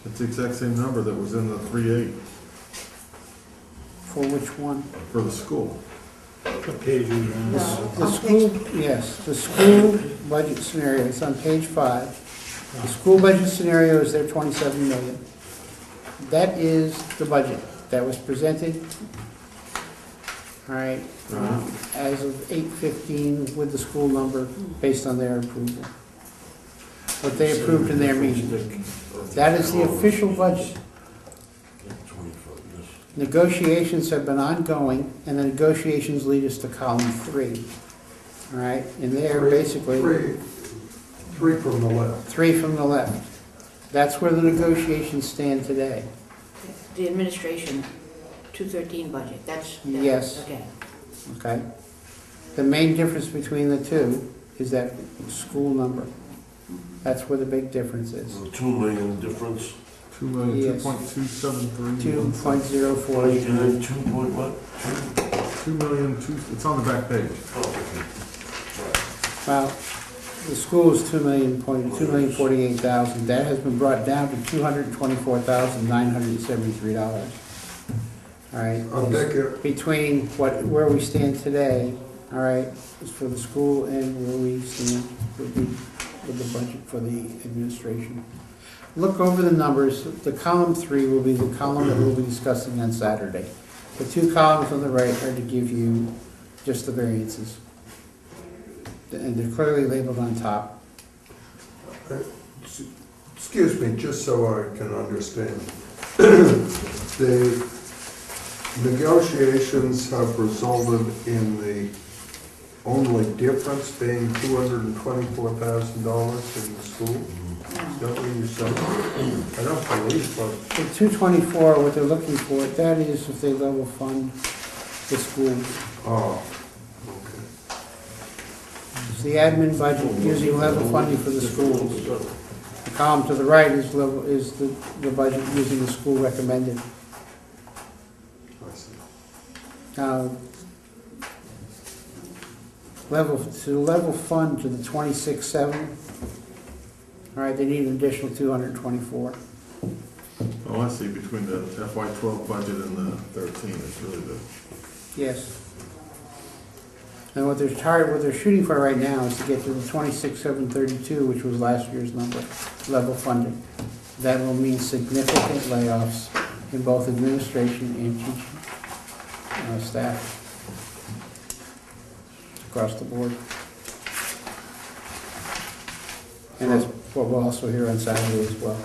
it's the exact same number that was in the 3.8 For which one? for the school. What page are you on? The school, yes, the school budget scenario, it's on page 5. The school budget scenario is their 27 million. That is the budget that was presented, all right, as of 8/15 with the school number based on their approval. What they approved in their meeting. That is the official budget. Negotiations have been ongoing, and the negotiations lead us to column 3. All right, and there basically, Three from the left. 3 from the left. That's where the negotiations stand today. The administration, 213 budget, that's. Yes. Okay. Okay? The main difference between the two is that school number. That's where the big difference is. 2 million difference. 2 million, Yes. 2.273. 2.048. And then 2 point what? 2 million, it's on the back page. Oh, okay. Well, the school is 2,048,000. That has been brought down to $224,973. all right? I'll take it. Between where we stand today, all right, is for the school and where we stand with the budget for the administration. Look over the numbers. The column 3 will be the column that we'll be discussing on Saturday. The 2 columns on the right are to give you just the variances. And they're clearly labeled on top. Excuse me, just so I can understand. The negotiations have resulted in the only difference being $224,000 in the school? Is that what you said? I don't believe, but The 224, what they're looking for, that is if they level fund the schools. oh, okay. It's the admin budget using level funding for the schools. The column to the right is the budget using the school recommended. I see. Now, level fund to the 26.7, all right, they need an additional 224. Oh, I see, between the FY12 budget and the 13 is really the, Yes. And what they're shooting for right now is to get to the 26,732, which was last year's number, level funding. That will mean significant layoffs in both administration and teaching staff across the board. And that's what we'll also hear on Saturday as well.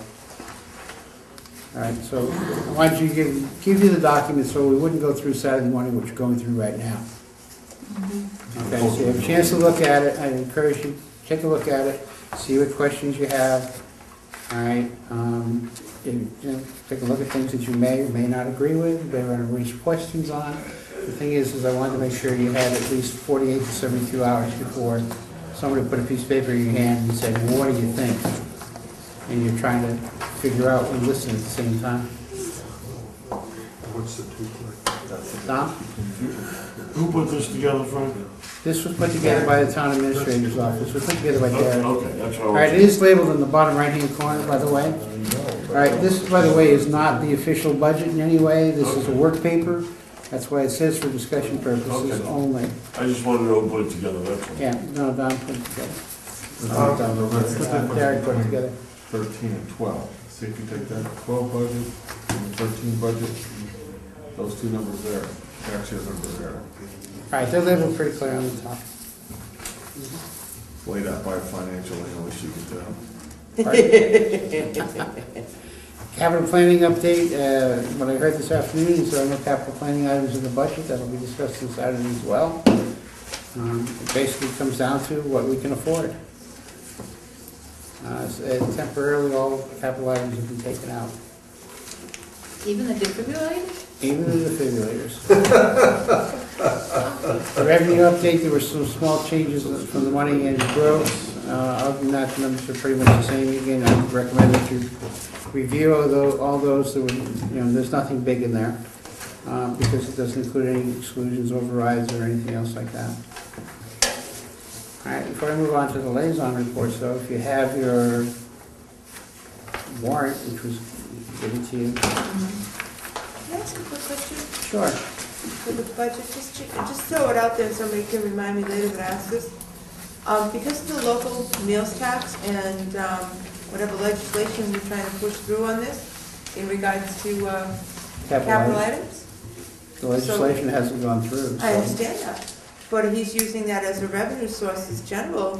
All right, so why don't you give you the document so we wouldn't go through Saturday morning, which you're going through right now. Okay, so you have a chance to look at it. I encourage you, take a look at it, see what questions you have. All right, take a look at things that you may or may not agree with, you may want to raise questions on. The thing is I wanted to make sure you had at least 48 to 72 hours before somebody put a piece of paper in your hand and said, well, what do you think? And you're trying to figure out and listen at the same time. What's the two place? Tom? Who put this together, Frank? This was put together by the town administrator's office. It was put together by Derek. Okay, that's all. All right, it is labeled in the bottom right-hand corner, by the way. All right, this, by the way, is not the official budget in any way. This is a work paper. That's why it says for discussion purposes Okay. only. I just wanted to know who put it together, that's all. Yeah, no, Don put it together. let's look at Derek put it together. 13 and 12. See if you take that 12 budget and the 13 budget, those two numbers there, actually a number there, All right, they're labeled pretty clear on the top. laid out by a financial analyst, you can tell. Capital planning update, what I heard this afternoon is there are no capital planning items in the budget. That'll be discussed this Saturday as well. It basically comes down to what we can afford. Temporarily, all capital items have been taken out, Even the defibrillators? even the defibrillators. The revenue update, there were some small changes from the money and growth. Other than that, the numbers are pretty much the same. Again, I would recommend that you review all those. There were, there's nothing big in there because it doesn't include any exclusions, overrides, or anything else like that. All right, before I move on to the liaison reports, though, if you have your warrant, which was given to you. Can I ask a quick question Sure. for the budget? Just throw it out there, somebody can remind me later that I asked this. Because of the local meals tax and whatever legislation we're trying to push through on this in regards to capital items? The legislation hasn't gone through. I so- understand that, but he's using that as a revenue source as general,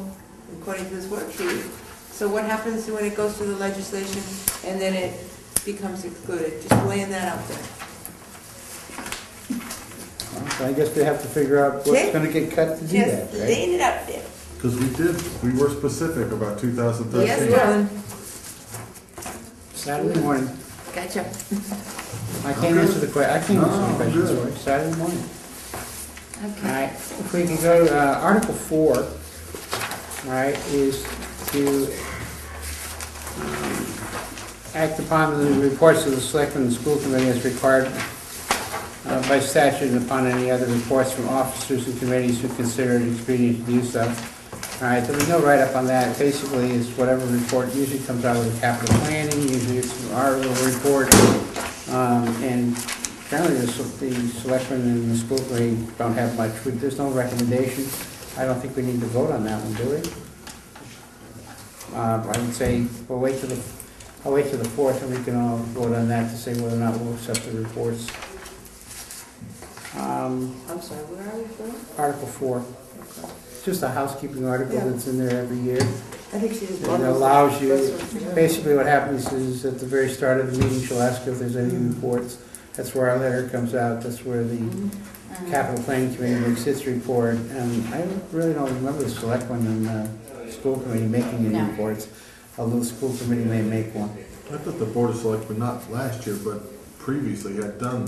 according to his worksheet. So what happens when it goes through the legislation and then it becomes excluded? Just laying that out there. So I guess they have to figure out what's Okay. gonna get cut to do Just that, right? laying it out there. Because we were specific about 2013. Yes, Ron. Saturday morning. Gotcha. I can't answer the question good. for you. Saturday morning. All Okay. right, if we can go, Article 4, all right, is to act upon the reports of the selectmen and school committee as required by statute and upon any other reports from officers and committees who consider it expedient to do so. All right, there'll be no write-up on that. Basically, it's whatever report usually comes out of the capital planning, usually it's our report, and Generally, the selectmen and the school committee don't have much, there's no recommendation. I don't think we need to vote on that one, do we? I would say, I'll wait till the 4th, and we can all vote on that to say whether or not we'll accept the reports. I'm sorry, where are we from? Article 4. It's just a housekeeping article Yeah. that's in there every year. I think she just It allows you, basically what happens is at the very start of the meeting, she'll ask if there's any reports. That's where our letter comes out, that's where the capital planning committee makes its report. And I really don't remember the selectmen and the school committee making any No. reports, although the school committee may make one. I thought the Board of Selectmen, not last year, but previously had done,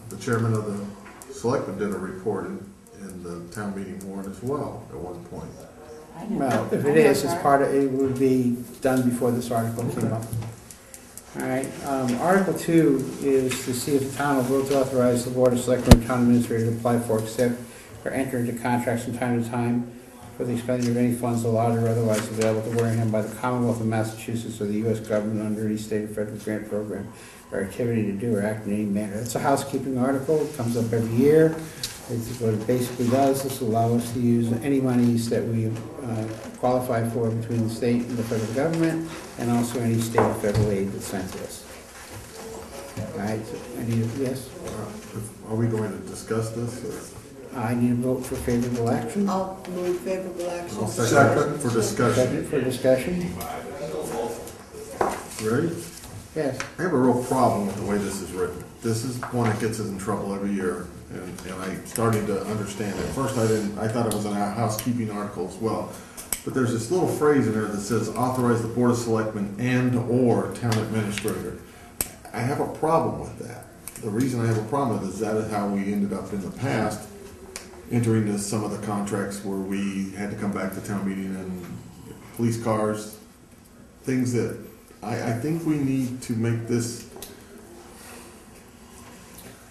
the chairman of the selectmen did a report in the town meeting warrant as well at one point. Well, if it is, it's part of, it would be done before this article came up. All right, Article 2 is to see if the town will vote to authorize the Board of Selectmen and town administrator to apply for, accept, or enter into contracts from time to time for the expenditure of any funds allowed or otherwise available to Wareham by the Commonwealth of Massachusetts or the U.S. government under any state or federal grant program or activity to do or act in any manner. It's a housekeeping article, it comes up every year. It's what it basically does. This will allow us to use any monies that we qualify for between the state and the federal government, and also any state or federal aid that's sent to us. All right, I need a, yes? Are we going to discuss this? Or? I need a vote for favorable action. I'll move favorable action. I'll second for discussion. Second for discussion. Ready? Yes. I have a real problem with the way this is written. This is one that gets us in trouble every year, and I'm starting to understand it. At first I thought it was a housekeeping article as well. But there's this little phrase in there that says authorize the Board of Selectmen and/or town administrator. I have a problem with that. The reason I have a problem with it is that is how we ended up in the past entering into some of the contracts where we had to come back to town meeting and police cars, things that I think we need to make this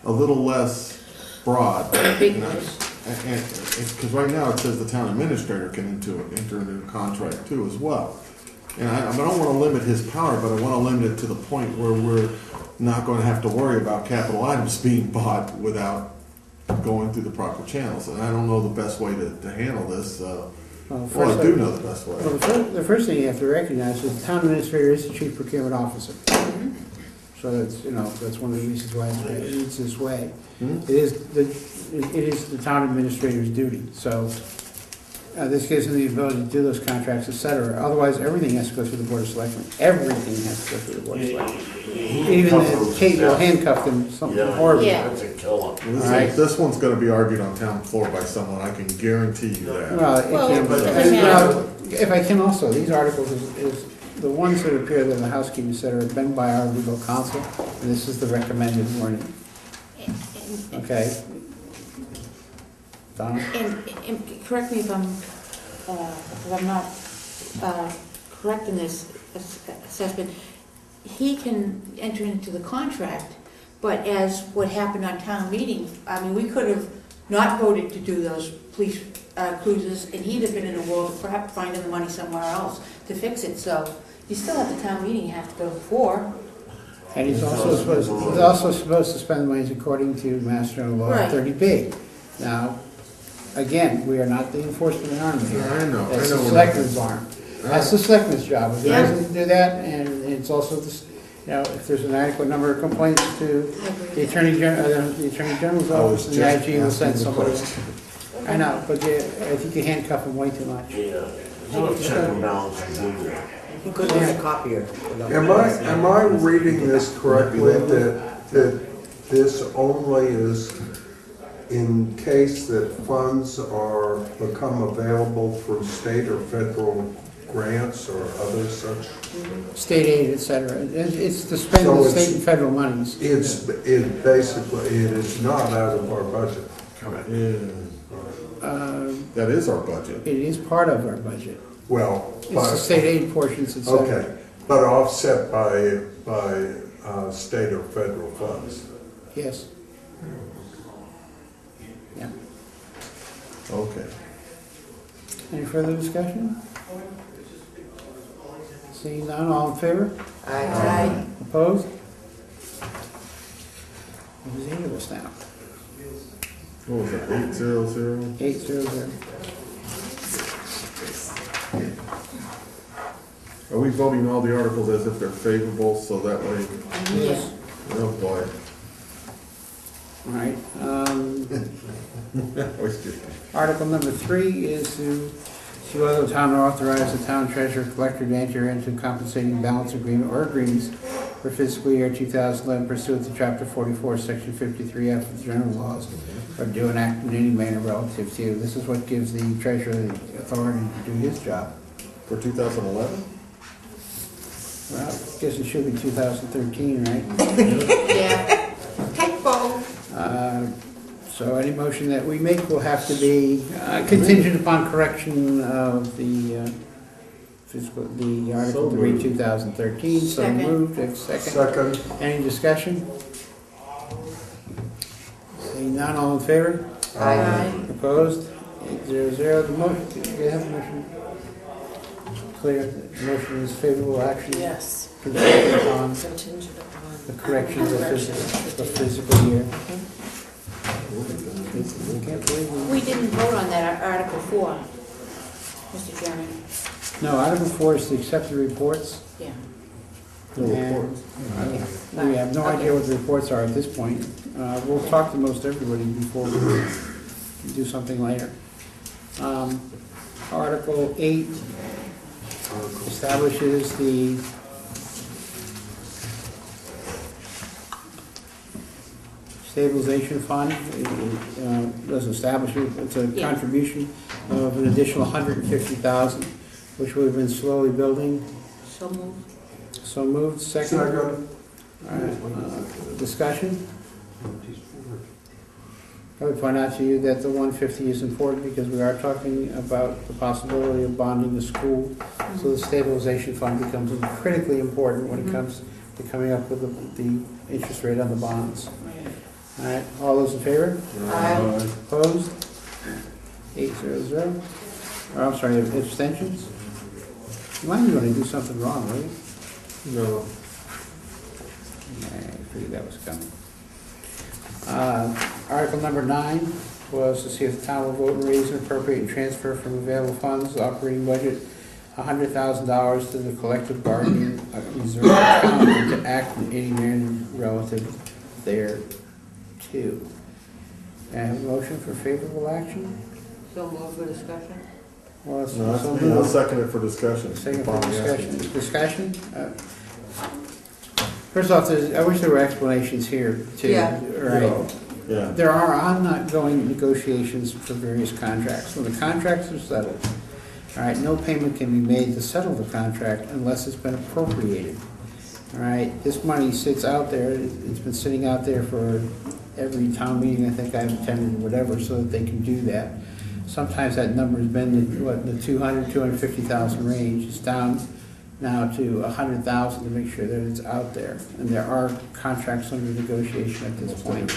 a little less broad. Big Because right now it says the town administrator can enter into a contract too as well. And I don't want to limit his power, but I want to limit it to the point where we're not going to have to worry about capital items being bought without going through the proper channels. And I don't know the best way to handle this. Well, I do know the best way. Well, the first thing you have to recognize is the town administrator is the chief procurement officer. So that's, that's one of the reasons why it's this way. It is the town administrator's duty. So this gives him the ability to do those contracts, et cetera. Otherwise, everything has to go through the Board of Selectmen. Everything has to go through the Board of Selectmen. Even the Kate will handcuff them, something horrible. Yeah. That's a killer. This one's going to be argued on town floor by someone, I can guarantee you that. Well, it can, but if I can also, these articles is the ones that appear in the housekeeping, et cetera, have been by our legal counsel, and this is the recommended warning. Okay? Donna? And correct me if I'm not correct in this assessment, he can enter into the contract, but as what happened on town meeting, I mean, we could have not voted to do those police cruisers, and he'd have been in a world of perhaps finding the money somewhere else to fix it, so you still have the town meeting you have to go before. And he's also supposed to spend the monies according to Mass General Law Right. 30B. Now, again, we are not the enforcement arm here. I know. That's the selectmen's arm. That's the selectmen's job. If he Yeah. doesn't do that, and it's also, if there's an adequate number of complaints to the Attorney General's office, and the IG will send somebody. I know, but I think you handcuff him way too much. Yeah, there's no check and balance in there. He could use a copier. Am I reading this correctly, that this only is in case that funds become available through state or federal grants or other such? State aid, et cetera. It's to spend So the it's- state and federal monies. It is not out of our budget. Correct. That is our budget. It is part of our budget. Well, It's the state aid portions, et cetera. okay, but offset by state or federal funds. Yes. Yeah. Okay. Any further discussion? Seeing none, all in favor? Aye. Opposed? There's 8 of us now. What was that, 800? 800. Are we voting all the articles as if they're favorable, so that way, Yeah. oh boy. All right. Always good. Article number 3 is to see whether the town authorize the town treasurer collector to enter into compensating balance agreement or agreements for fiscal year 2011 pursuant to Chapter 44, Section 53F of the general laws, or do an act in any manner relative to. This is what gives the treasurer the authority to do his job. For 2011? Well, I guess it should be 2013, right? Yeah. Typo. So any motion that we make will have to be contingent upon correction of the fiscal, the Article 3, 2013. So Second. moved, have a second. Second, Any discussion? Seeing none, all in favor? Aye. Opposed? 800. The motion, do you have a motion? Clear, the motion is favorable action. Yes. Contingent upon Contingent upon. the corrections of the fiscal year. I can't believe We didn't vote on that Article 4, Mr. Chairman. No, Article 4 is to accept the reports. Yeah. No reports. And we have no idea what the reports are at this point. We'll talk to most everybody before we do something later. Article 8 establishes the stabilization fund. It doesn't establish it, it's a Yeah. contribution of an additional $150,000, which we've been slowly building. So moved. So moved, second. second, All right, discussion? I would point out to you that the 150 is important because we are talking about the possibility of bonding the school. So the stabilization fund becomes critically important when it comes to coming up with the interest rate on the bonds. All right, all those in favor? Aye. Opposed? 800. Or, I'm sorry, abstentions? You might be going to do something wrong, right? No. I figured that was coming. Article number 9 was to see if the town will vote and raise and appropriate and transfer from available funds, the operating budget, $100,000 to the collective bargaining reserve account and to act in any manner relative thereto. And a motion for favorable action? So moved for discussion? Well, it's- No, that's so me. I'll moved. second it for discussion. Second for discussion. Discussion? First off, I wish there were explanations here too. Yeah. Right. Yeah. There are ongoing negotiations for various contracts. When the contracts are settled, all right, no payment can be made to settle the contract unless it's been appropriated. All right, this money sits out there, it's been sitting out there for every town meeting I think I've attended, whatever, so that they can do that. Sometimes that number's been in the 250,000 range. It's down now to 100,000 to make sure that it's out there. And there are contracts under negotiation at this point.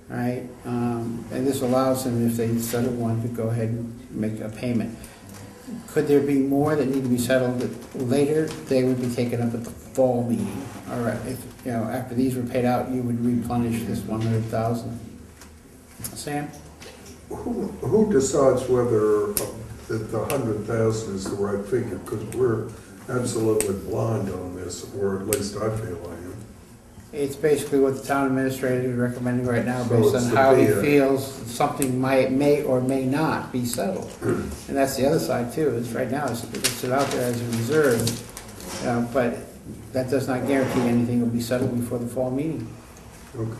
Right? And this allows them, if they settle one, to go ahead and make a payment. Could there be more that need to be settled later? They would be taken up at the fall meeting. All right, if, you know, after these were paid out, you would replenish this 100,000. Sam? who decides whether that the 100,000 is the right figure? Because we're absolutely blind on this, or at least I feel I am. It's basically what the town administrator is recommending right now, So based it's on the how he bid. feels something may or may not be settled. And that's the other side too, is right now it's out there as a reserve, but that does not guarantee anything will be settled before the fall meeting. Okay.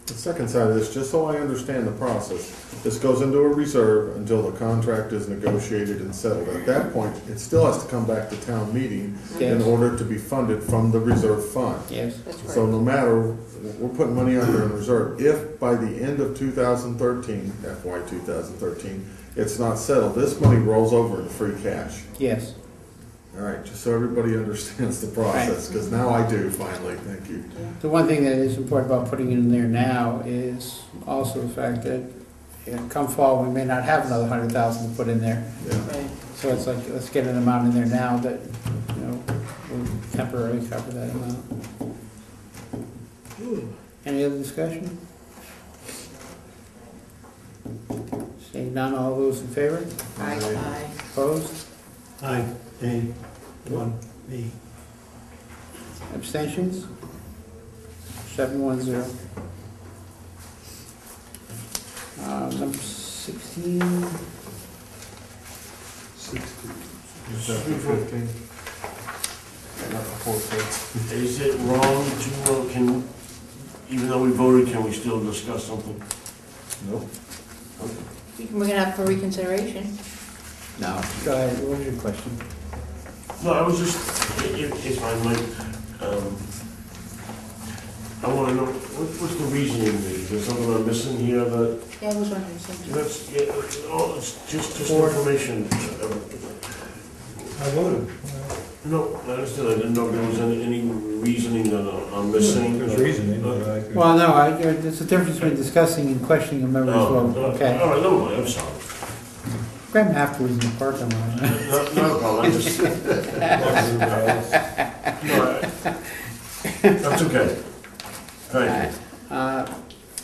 The second side of this, just so I understand the process, this goes into a reserve until the contract is negotiated and settled. At that point, it still has to come back to town meeting in Yes. order to be funded from the reserve fund. Yes. That's So right. no matter, we're putting money out there in reserve. If by the end of 2013, FY 2013, it's not settled, this money rolls over into free cash. Yes. All right, just so everybody understands the process, because now I do finally, thank you. The one thing that is important about putting it in there now is also the fact that, come fall, we may not have another 100,000 to put in there. Yeah. Right. So it's like, let's get an amount in there now that, will temporarily cover that amount. Any other discussion? Seeing none, all those in favor? Aye. Opposed? Aye, A, 1, B. Abstentions? 710. Number 16, 60. Is that for 15? Not for 14. Is it wrong to, even though we voted, can we still discuss something? Nope. You can bring it up for reconsideration. no, go ahead, what was your question? No, I was just, if I might, I want to know, what's the reasoning? Is there something I'm missing here that, Yeah, I was wondering the same. that's, it's just For- information. I voted. No, I understand, I didn't know if there was any reasoning that I'm missing. There's reasoning, but I could. Well, no, there's a difference between discussing and questioning a member's vote, okay? All right, no, I'm sorry. Grab them afterwards in the parking lot. No problem, I just, no, that's okay. Thank you.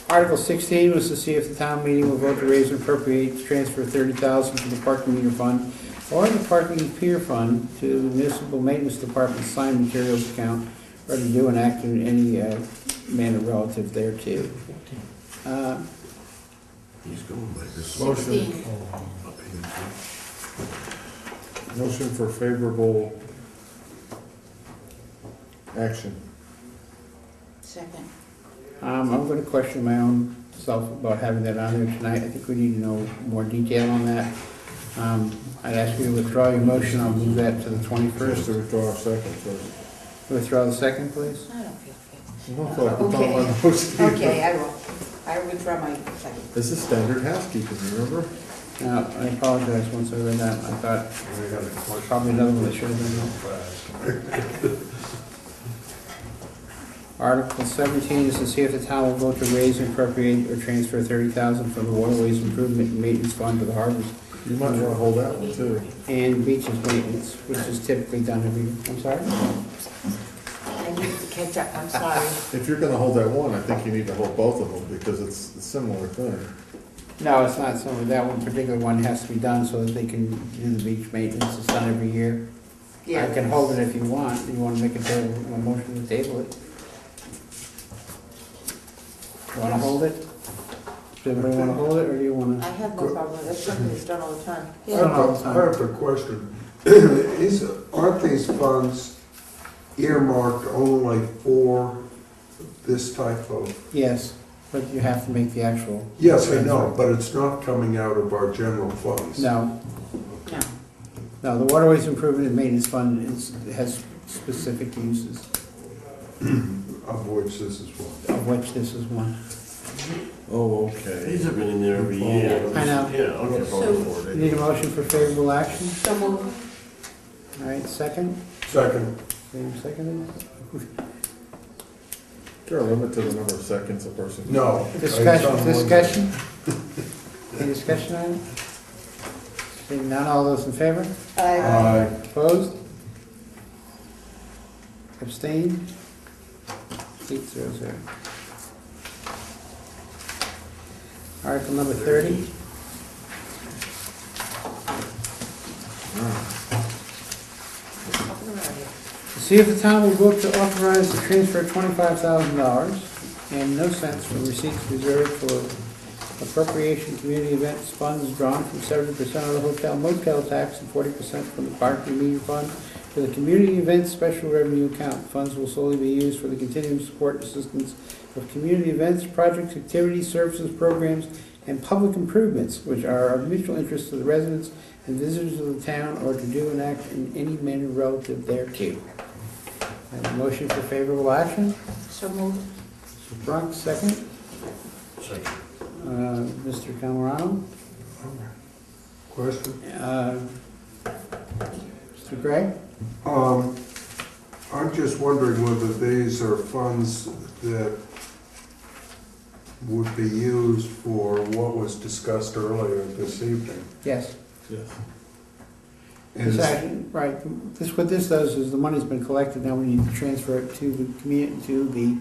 Article 16 was to see if the town meeting will vote to raise and appropriate to transfer $30,000 from the parking meter fund or the parking pier fund to the municipal maintenance department's sign materials account, or to do an act in any manner relative thereto. He's going by this. Motion. 16. Motion for favorable action. Second. I'm going to question my own self about having that on there tonight. I think we need to know more detail on that. I'd ask you to withdraw your motion. I'll move that to the First 21st. to withdraw our second first. Withdraw the second, please. I don't feel fit. You don't feel like we're talking about the motion. Okay, I will. I withdraw my second. This is standard housekeeping, remember? Now, I apologize once I read that. I thought probably another one that should have been. Article 17 is to see if the town will vote to raise, appropriate, or transfer $30,000 from the waterways improvement and maintenance fund to the harbors You might want to hold that one too. and beaches maintenance, which is typically done every, I'm sorry? I need to catch up, I'm sorry. If you're gonna hold that one, I think you need to hold both of them because it's a similar thing. No, it's not, so that one particular one has to be done so that they can do the beach maintenance. It's done every year. I can hold it if you want. You want to make a motion to table it? You want to hold it? Does everybody want to hold it, or do you want I to? have no problem. That's something that's done all the time. I have a question. Aren't these funds earmarked only for this type of? Yes, but you have to make the actual. Yes, I know, but it's not coming out of our general funds. No, No. no, the Waterways Improvement and Maintenance Fund has specific uses, Of which this is one. of which this is one. Oh, okay. These have been in there every year. I know. Yeah, okay. So- You need a motion for favorable action? So moved. All right, second? Second. Same second? Is there a limit to the number of seconds a person? No. Discussion? Any discussion on it? Seeing none, all those in favor? Aye. Opposed? Abstained? 800. Article number 30. To see if the town will vote to authorize the transfer of $25,000 and no cents from receipts reserved for appropriation community events funds drawn from 70% of the hotel motel tax and 40% from the parking meter fund to the community events special revenue account. Funds will solely be used for the continuing support and assistance of community events, projects, activities, services, programs, and public improvements which are of mutual interest to the residents and visitors of the town, or to do and act in any manner relative thereto. I have a motion for favorable action. So moved. Mr. Brunk, second. Second. Mr. Camerano. Question? Mr. Gray. I'm just wondering whether these are funds that would be used for what was discussed earlier this evening. Yes. Yes. This action, right, what this does is the money's been collected, now we need to transfer it to the community, to the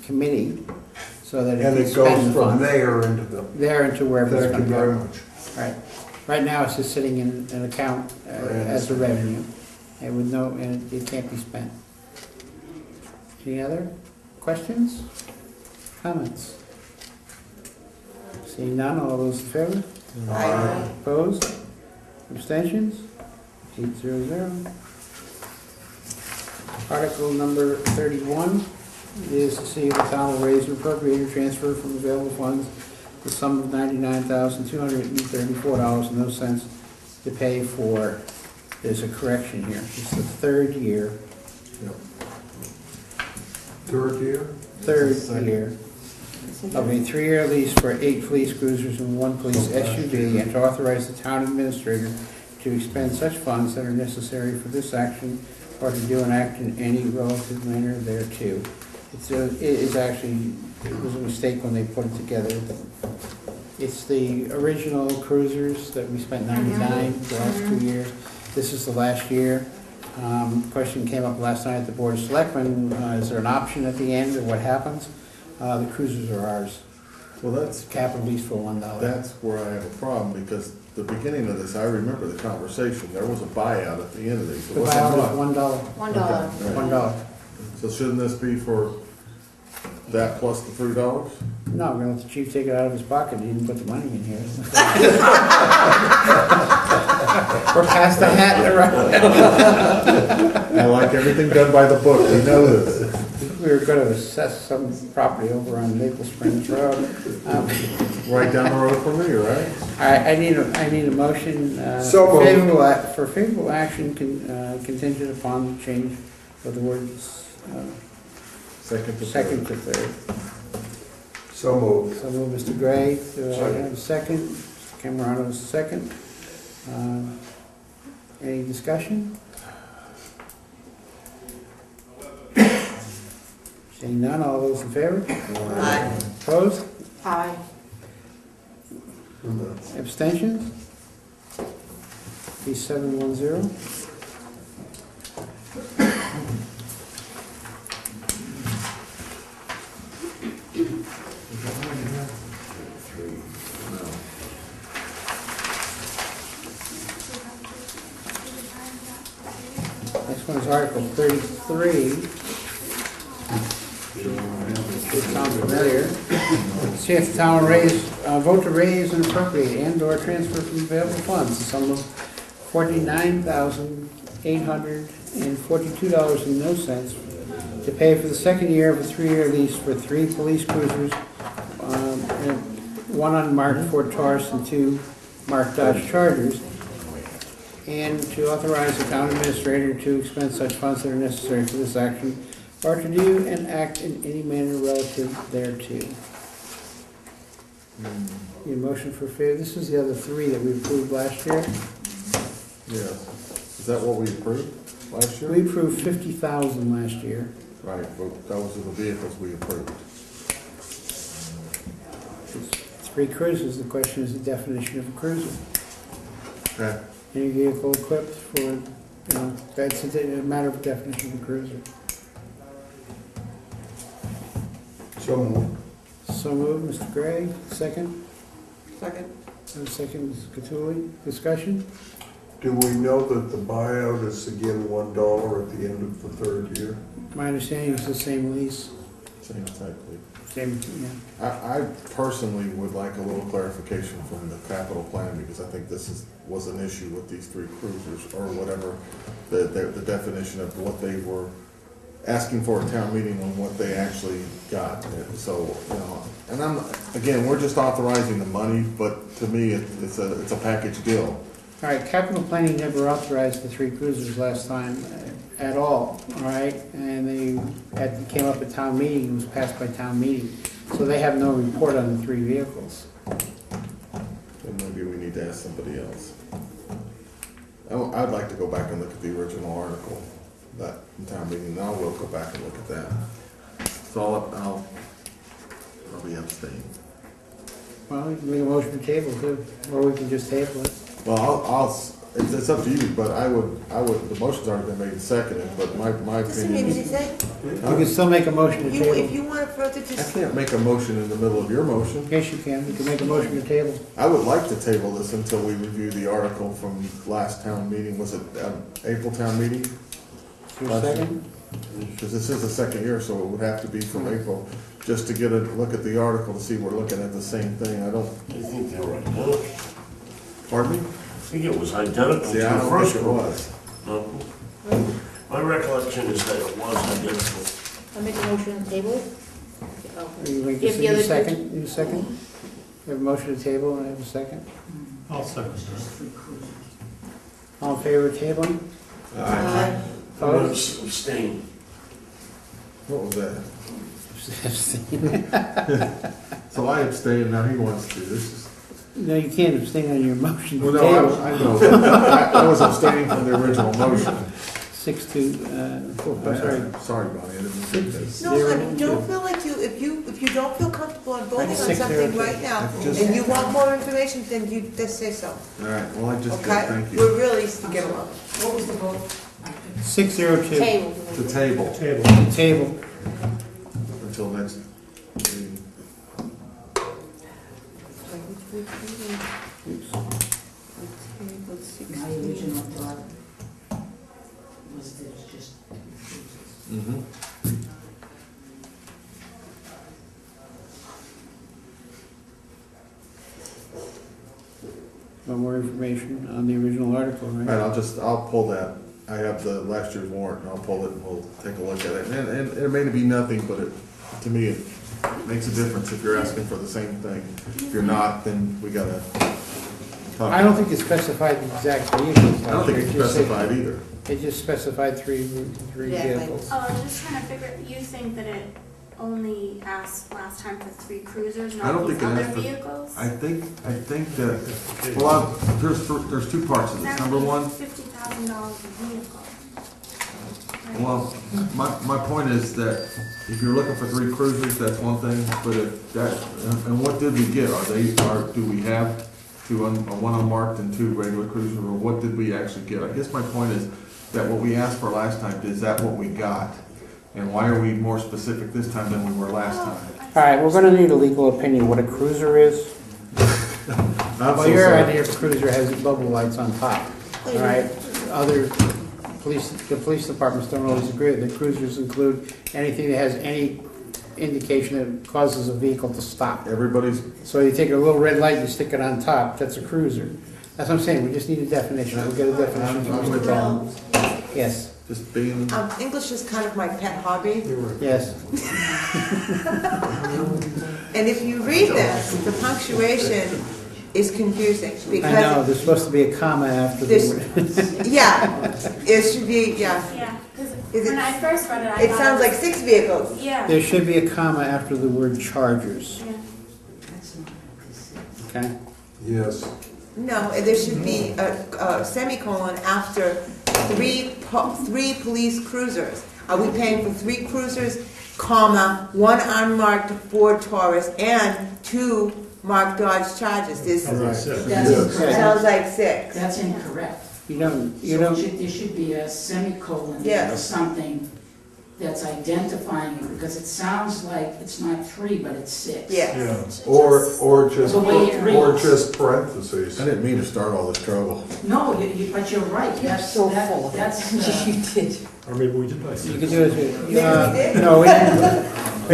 committee so that it And can it spend goes the from funds. there into the, There into wherever it's thank you gonna very go. much. Right. Right now, it's just sitting in an account as a revenue, and with no, and it can't be spent. Any other questions, comments? Seeing none, all those in favor? Aye. Opposed? Abstentions? 800. Article number 31 is to see if the town will raise and appropriate or transfer from available funds the sum of $99,234.00 to pay for, there's a correction here, it's the third year. Third year? Third year of a 3-year lease for 8 police cruisers and 1 police SUV, and to authorize the town administrator to expend such funds that are necessary for this action or to do an act in any relative manner thereto. It was a mistake when they put it together. It's the original cruisers that we spent 99 the last 2 years. This is the last year. Question came up last night at the Board of Selectmen, is there an option at the end or what happens? The cruisers are ours. Well, that's, Capital lease for $1. that's where I have a problem, because the beginning of this, I remember the conversation, there was a buyout at the end of these. It The wasn't buyout much. is $1. $1. Okay, right. $1. So shouldn't this be for that plus the $3? No, we're gonna let the chief take it out of his pocket, he didn't put the money in here. We're past the hat around. I like everything done by the book, we know this. We were gonna assess some property over on Maple Springs Road. Right down the road from me, right? I need a motion, So for moved. favorable action contingent upon the change of the words, Second to second third. to third. So moved. So move Mr. Gray, do I have a second? Mr. Camerano is a second. Any discussion? Seeing none, all those in favor? Aye. Opposed? Aye. Abstentions? Be 710. Next one is Article 33. It sounds familiar. See if the town will vote to raise and appropriate and/or transfer from available funds the sum of $49,842.00 to pay for the second year of a 3-year lease for 3 police cruisers, and 1 unmarked Ford Taurus and 2 marked Dodge Chargers, and to authorize the town administrator to expend such funds that are necessary for this action, or to do and act in any manner relative thereto. Need a motion for favor? This is the other 3 that we approved last year. Yeah. Is that what we approved last year? We approved 50,000 last year. Right, but those are the vehicles we approved. It's 3 cruisers. The question is the definition of a cruiser. Okay. Any vehicle equipped for, that's a matter of definition of a cruiser. So moved. So moved, Mr. Gray, second. Second. And second, Ms. Cattouli. Discussion? Do we know that the buyout is again $1 at the end of the third year? My understanding is the same lease, Same type lease. same, yeah. I personally would like a little clarification from the capital plan, because I think this was an issue with these 3 cruisers, or whatever, the definition of what they were asking for a town meeting and what they actually got. So, and again, we're just authorizing the money, but to me, it's a package deal. All right, capital planning never authorized the 3 cruisers last time at all, right? And it came up at town meeting, it was passed by town meeting. So they have no report on the 3 vehicles. And maybe we need to ask somebody else. I'd like to go back and look at the original article, that in town meeting, now we'll go back and look at that. So I'll probably abstain. Well, we can make a motion to table too, or we can just table it. Well, it's up to you, but I would, the motion's already been made and seconded, but my Just maybe opinion. they say, You can still make a motion to if table. you want further I just, can't make a motion in the middle of your motion. Yes, you can. You can make a motion to table. I would like to table this until we review the article from last town meeting. Was it April town meeting? Your second? Because this is the second year, so it would have to be from April, just to get a look at the article to see we're looking at the same thing. I don't, I think they're identical. pardon me? I think it was identical to See, I the don't first think it one. was. No. My recollection is that it was identical. I'll make a motion to table. Are you going to If the say other you two- second? You second? We have a motion to table and I have a second. I'll second that. All in favor of tabling? uh, I'm going Opposed? to abstain. What was that? So I abstained, now he wants to. This is. No, you can't abstain on your motion to Well, no, table. I know. I was abstaining from the original motion. 6-4, sorry. Sorry, Bonnie, I didn't think that. no, honey, don't feel like if you don't feel comfortable on voting on 6-0. something right now, and you want more information, then you just say so, All right, well, I just did, okay? thank you. We're really to get along. What was the vote? 602. Table. The table Table. Table. until next meeting. My original thought was that it's just. Want more information on the original article, All right, right? I'll pull that. I have the last year's warrant, and I'll pull it, and we'll take a look at it. And it may be nothing, but to me, it makes a difference if you're asking for the same thing. If you're not, then we gotta talk. I don't think it specified the exact vehicles. I don't think it's It just said- specified either. It just specified three Yeah, vehicles. Oh, I'm just trying to figure, you think that it only asked last time for 3 cruisers, I don't not think these it other asked for- vehicles? I think that, well, there's two parts of this. Number one, $50,000 a vehicle. Right? well, my point is that if you're looking for 3 cruisers, that's one thing, but if that, and what did we get? Do we have one unmarked and 2 regular cruisers, or what did we actually get? I guess my point is that what we asked for last time, is that what we got? And why are we more specific this time than we were last time? All right, we're gonna need a legal opinion, what a cruiser is. I'm Well, so your sorry. idea of cruiser has bubble lights on top, all right? Other the police departments don't always agree with it. Cruisers include anything that has any indication that it causes a vehicle to stop. Everybody's, So you take a little red light, you stick it on top, that's a cruiser. That's what I'm saying, we just need a definition, we'll get a definition from Mr. Bell. Yes, just being, English is kind of my pet hobby, yes. and if you read this, the punctuation is confusing, I know, because, there's supposed to be a comma after the word. yeah, it should be, yeah. Yeah, because Is it- when I first read it, I It thought sounds it like was- 6 vehicles. Yeah. There should be a comma after the word chargers, Yeah. okay? Yes. No, there should be a semicolon after 3 police cruisers. Are we paying for 3 cruisers, comma, 1 unmarked Ford Taurus, and 2 marked Dodge Chargers? This That's Yes. incorrect. sounds like 6. That's incorrect. You don't, There should be a semicolon Yes. or something that's identifying it, because it sounds like it's not 3, but it's 6. Yes. Yeah, or just, The way it or reads. just parentheses. I didn't mean to start all this trouble. No, but you're right. That's so full of it. That's, You did. Or maybe we did buy you six. can do it, Maybe we did. no, we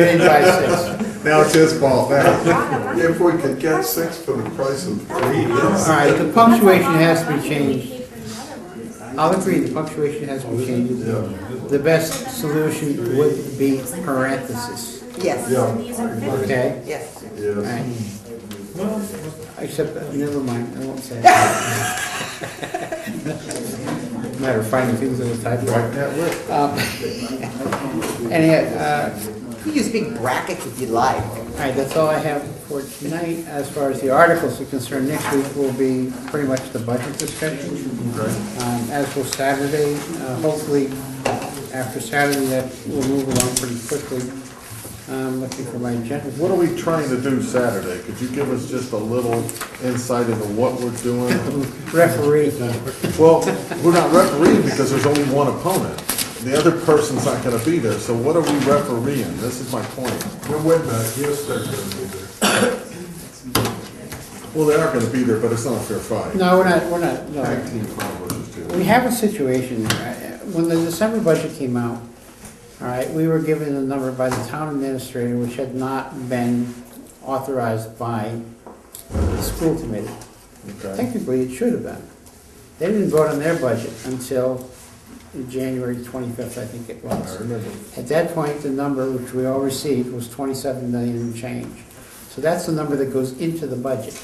didn't buy 6. Now it's his fault now. If we could get 6 for the price of 3, All yes. right, the punctuation has to be changed. We paid for the other ones. I'll agree, the punctuation has to be changed. The best solution would be parenthesis, Yes. Yeah. These are 50. okay? Yes. All Yes. right. Except, never mind, I won't say it. Matter of finding things in the typewriter. You use big brackets if you like. All right, that's all I have for tonight. As far as the articles are concerned, next week will be pretty much the budget discussion. As will Saturday. Hopefully, after Saturday, that will move along pretty quickly. I'm looking for my agenda. What are we trying to do Saturday? Could you give us just a little insight into what we're doing? Referee. Well, we're not refereeing because there's only one opponent. The other person's not gonna be there, so what are we refereeing? This is my point. No, wait a minute, yes, they're gonna be there. Well, they are gonna be there, but it's not a fair fight. No, we're not, no. Tag team five versus two. We have a situation, when the December budget came out, all right, we were given a number by the town administrator which had not been authorized by the school committee. Okay. Technically, it should have been. They didn't vote on their budget until January 25th, I think it I was. remember. At that point, the number which we all received was 27 million and change. So that's the number that goes into the budget.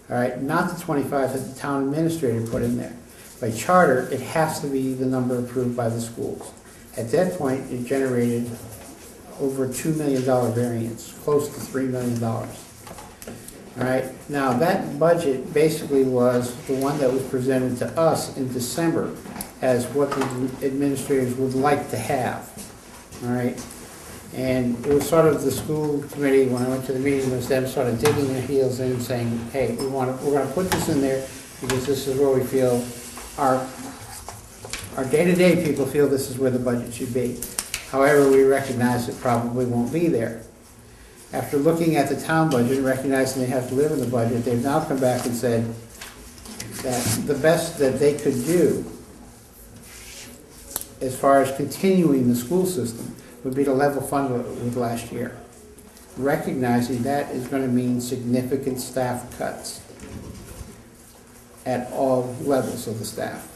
All right, not the 25 that the town administrator put in there. By charter, it has to be the number approved by the schools. At that point, it generated over $2 million variance, close to $3 million. All right, now that budget basically was the one that was presented to us in December as what the administrators would like to have. All right, and it was sort of the school committee, when I went to the meeting, was them sort of digging their heels in, saying, hey, we're gonna put this in there because this is where we feel our day-to-day people feel this is where the budget should be. However, we recognize it probably won't be there. After looking at the town budget and recognizing they have to live in the budget, they've now come back and said that the best that they could do as far as continuing the school system would be to level fund with last year. Recognizing that is going to mean significant staff cuts at all levels of the staff.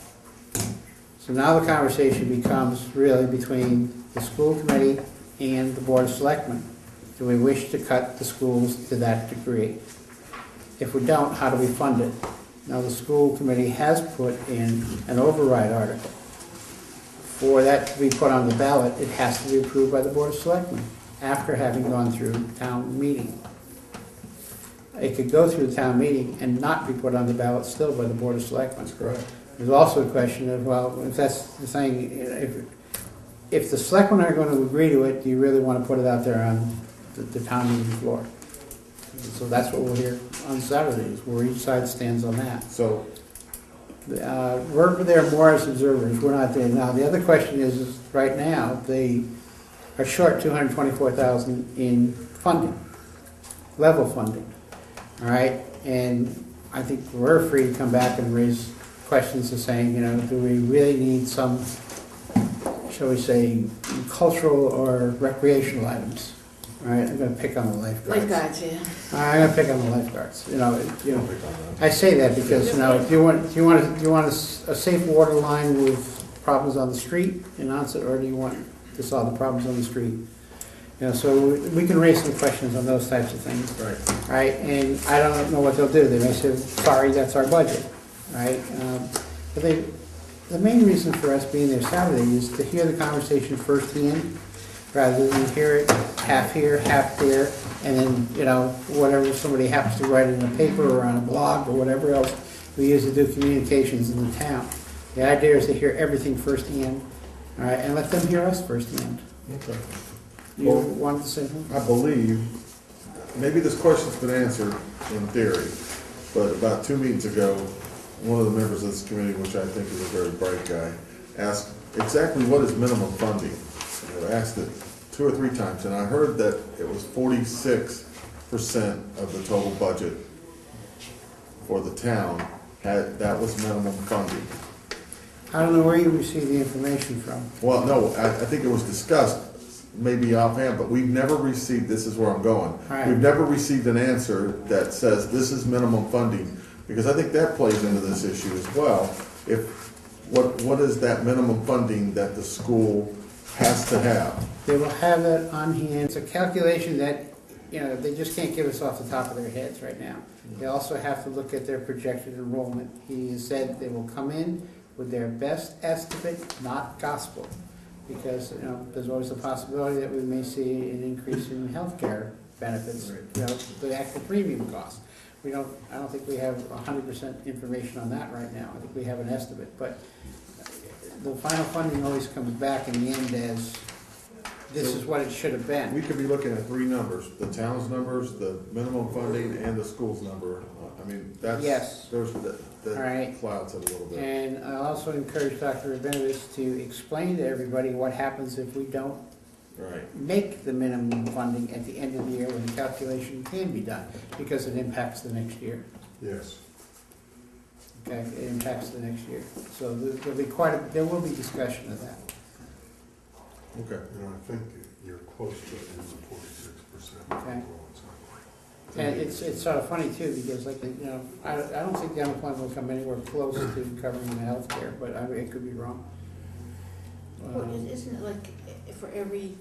So now the conversation becomes really between the school committee and the board of selectmen. Do we wish to cut the schools to that degree? If we don't, how do we fund it? Now the school committee has put in an override article. For that to be put on the ballot, it has to be approved by the board of selectmen after having gone through town meeting. It could go through the town meeting and not be put on the ballot still by the board of selectmen. That's correct. There's also a question of, well, if that's the thing, if the selectmen are going to agree to it, do you really want to put it out there on the town meeting floor? So that's what we'll hear on Saturdays, where each side stands on that. So, We're there more as observers, we're not there now. The other question is right now, they are short $224,000 in funding, level funding, all right? And I think we're free to come back and raise questions of saying, you know, do we really need some, shall we say, cultural or recreational items? All right, I'm gonna pick on the lifeguards. Lifeguards, yeah. I'm gonna pick on the lifeguards, you know, I say that because, you know, do you want a safe water line with problems on the street in Onset, or do you want to solve the problems on the street? You know, so we can raise some questions on those types of things. right. Right, and I don't know what they'll do. They may say, sorry, that's our budget, right? But the main reason for us being there Saturday is to hear the conversation firsthand, rather than hear it half here, half there, and then, you know, whatever somebody happens to write in a paper or on a blog or whatever else we use to do communications in the town. The idea is to hear everything firsthand, all right, and let them hear us firsthand. Okay. You Well, wanted to say something? I believe, maybe this question's been answered in theory, but about 2 meetings ago, one of the members of this committee, which I think is a very bright guy, asked exactly what is minimum funding. I asked it 2 or 3 times, and I heard that it was 46% of the total budget for the town, that was minimum funding. I don't know where you received the information from. Well, no, I think it was discussed, maybe offhand, but we've never received, this is where I'm going. Right. We've never received an answer that says this is minimum funding, because I think that plays into this issue as well. What is that minimum funding that the school has to have? They will have it on hand. It's a calculation that, you know, they just can't give us off the top of their heads right now. They also have to look at their projected enrollment. He has said they will come in with their best estimate, not gospel. Because, you know, there's always a possibility that we may see an increase in healthcare benefits, you know, the actual premium cost. I don't think we have 100% information on that right now. I think we have an estimate, but the final funding always comes back in the end as this is what it should have been. We could be looking at three numbers, the town's numbers, the minimum funding, and the school's number. I mean, that's, Yes. there's, All that right. clouds it a little bit. And I also encourage Dr. Rabinovich to explain to everybody what happens if we don't Right. make the minimum funding at the end of the year when the calculation can be done, because it impacts the next year. Yes. Okay, it impacts the next year. So there'll be there will be discussion of that. Okay. And I think you're close to in the 46%. Okay. And it's sort of funny too, because like, you know, I don't think the unemployment will come anywhere close to covering the health care, but I mean, it could be wrong. Well, isn't it like for every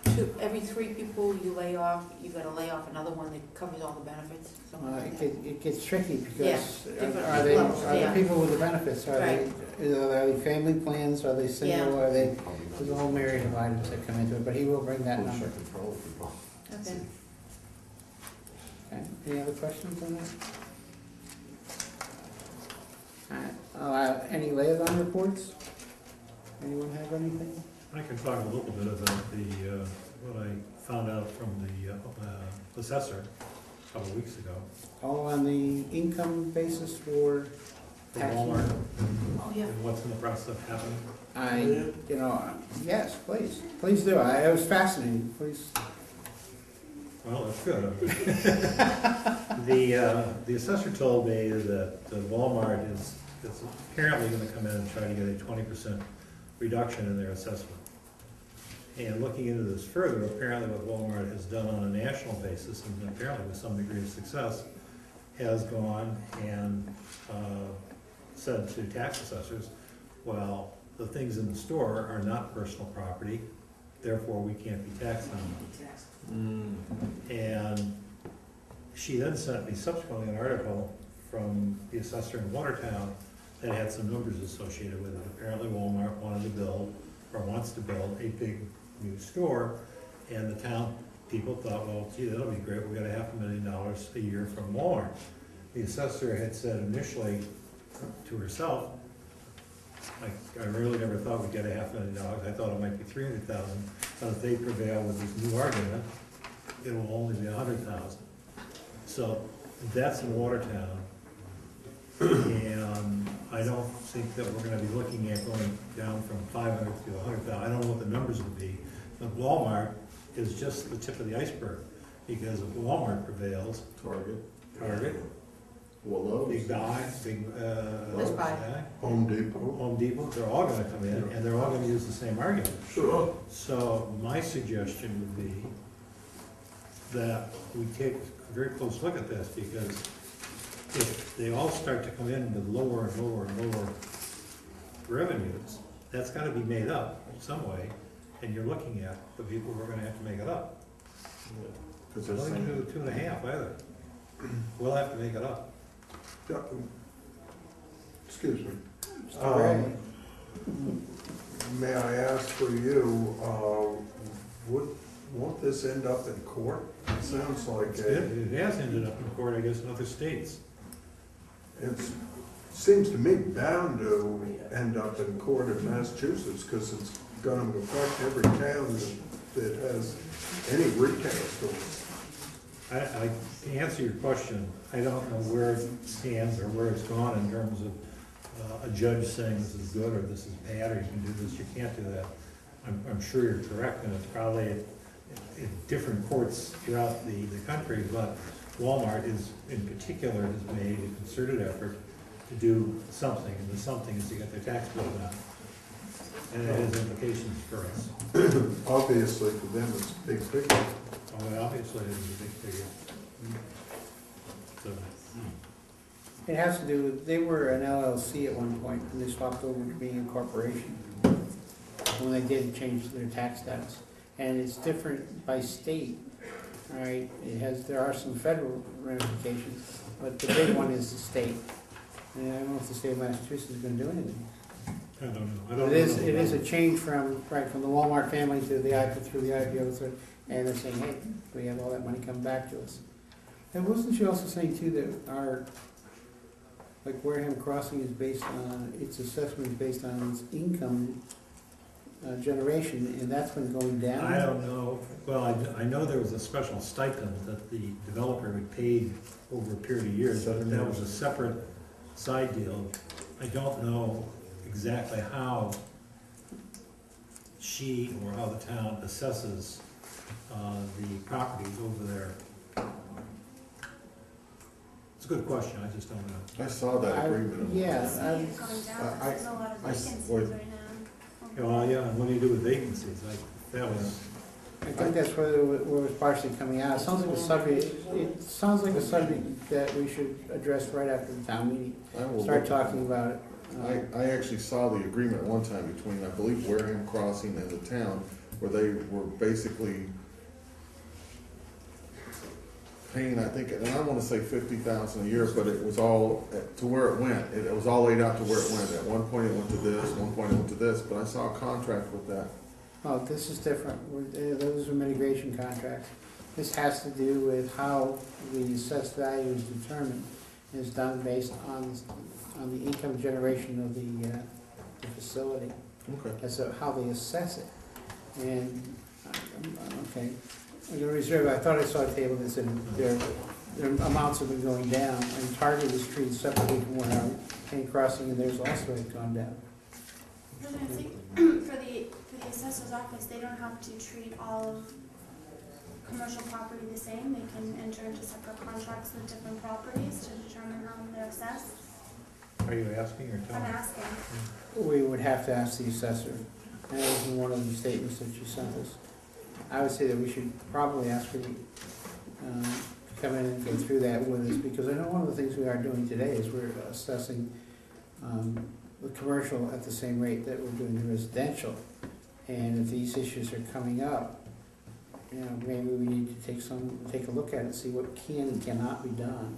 3 people you lay off, you gotta lay off another one that covers all the benefits? Something like that? It gets tricky because Yeah, different are they yeah. people with the benefits? Are Right. they family plans? Are they single? Yeah. Are they, there's a whole myriad of items that come into it, but he will bring that number. Okay. Okay. Any other questions on that? All right. Any liaison reports? Anyone have anything? I can talk a little bit about the, what I found out from the assessor a couple of weeks ago. All on the income basis for For tax? Walmart, Oh, yeah. and what's in the process of happening. Yes, please. Please do. It was fascinating. Please. Well, that's good. The assessor told me that Walmart is apparently gonna come in and try to get a 20% reduction in their assessment. And looking into this further, apparently what Walmart has done on a national basis, and apparently with some degree of success, has gone and said to tax assessors, well, the things in the store are not personal property, therefore we can't be taxed on them. And she then sent me subsequently an article from the assessor in Watertown that had some numbers associated with it. Apparently Walmart wanted to build, or wants to build, a big new store, and the town people thought, well, gee, that'll be great, we got $500,000 a year from Walmart. The assessor had said initially to herself, I really never thought we'd get $500,000, I thought it might be $300,000, but if they prevail with this new argument, it will only be $100,000. So that's in Watertown. And I don't think that we're gonna be looking at going down from 500 to 100,000. I don't know what the numbers will be. But Walmart is just the tip of the iceberg, because if Walmart prevails, Target, Well, Big Buy, Best Buy. Home Depot. Home Depot, they're all gonna come in, and they're all gonna use the same argument. Sure. So my suggestion would be that we take a very close look at this, because if they all start to come in with lower and lower and lower revenues, that's gotta be made up some way, and you're looking at the people who are gonna have to make it up. Because They're not gonna do 2.5 either. We'll have to make it up. Excuse me. Mr. Gray. May I ask for you, won't this end up in court? It sounds like It has ended up in court, I guess, in other states. it seems to me bound to end up in court in Massachusetts, because it's going to affect every town that has any retail stores. To answer your question, I don't know where it stands or where it's gone in terms of a judge saying this is good or this is bad or you can do this, you can't do that. I'm sure you're correct, and it's probably in different courts throughout the country, but Walmart in particular has made a concerted effort to do something, and the something is to get their tax bill down. And it has implications for us. Obviously, for them, it's a big figure. Oh, well, obviously, it is a big figure. So, It has to do with, they were an LLC at one point, and they swapped over to being a corporation when they did change their tax status. And it's different by state, all right? There are some federal ramifications, but the big one is the state. And I don't know if the state of Massachusetts is gonna do anything. I don't know. It is a change from the Walmart family to the IPO, through the IPO, and they're saying, hey, we have all that money coming back to us. And wasn't she also saying too that our, like Wareham Crossing is based on, its assessment is based on its income generation, and that's been going down. I don't know, well, I know there was a special stipend that the developer had paid over a period of years, but that was a separate side deal. I don't know exactly how she or how the town assesses the properties over there. It's a good question, I just don't know. I saw that agreement. Yeah, It's going down, there's a lot of vacancies right now. Well, yeah, and what do you do with vacancies? That was, I think that's where it was partially coming out. It sounds like a subject, it sounds like a subject that we should address right after the town meeting. I will Start look- talking about it. I actually saw the agreement one time between, I believe, Wareham Crossing and the town, where they were basically paying, I think, and I don't wanna say 50,000 a year, but it was all to where it went. It was all laid out to where it went. At one point it went to this, one point it went to this, but I saw a contract with that. Oh, this is different. Those are mitigation contracts. This has to do with how the assessed value is determined. It's done based on the income generation of the facility. Okay. That's how they assess it. And, okay, I'm gonna reserve, I thought I saw a table that said their amounts have been going down, and Target is treated separately from Wareham Crossing, and theirs also had gone down. But I think for the assessor's office, they don't have to treat all of commercial property the same. They can enter into separate contracts with different properties to determine how they're assessed. are you asking or I'm telling? asking. We would have to ask the assessor, and that was in one of the statements that you sent us. I would say that we should probably ask her to come in and go through that with us, because I know one of the things we are doing today is we're assessing the commercial at the same rate that we're doing the residential. And if these issues are coming up, you know, maybe we need to take a look at it and see what can and cannot be done.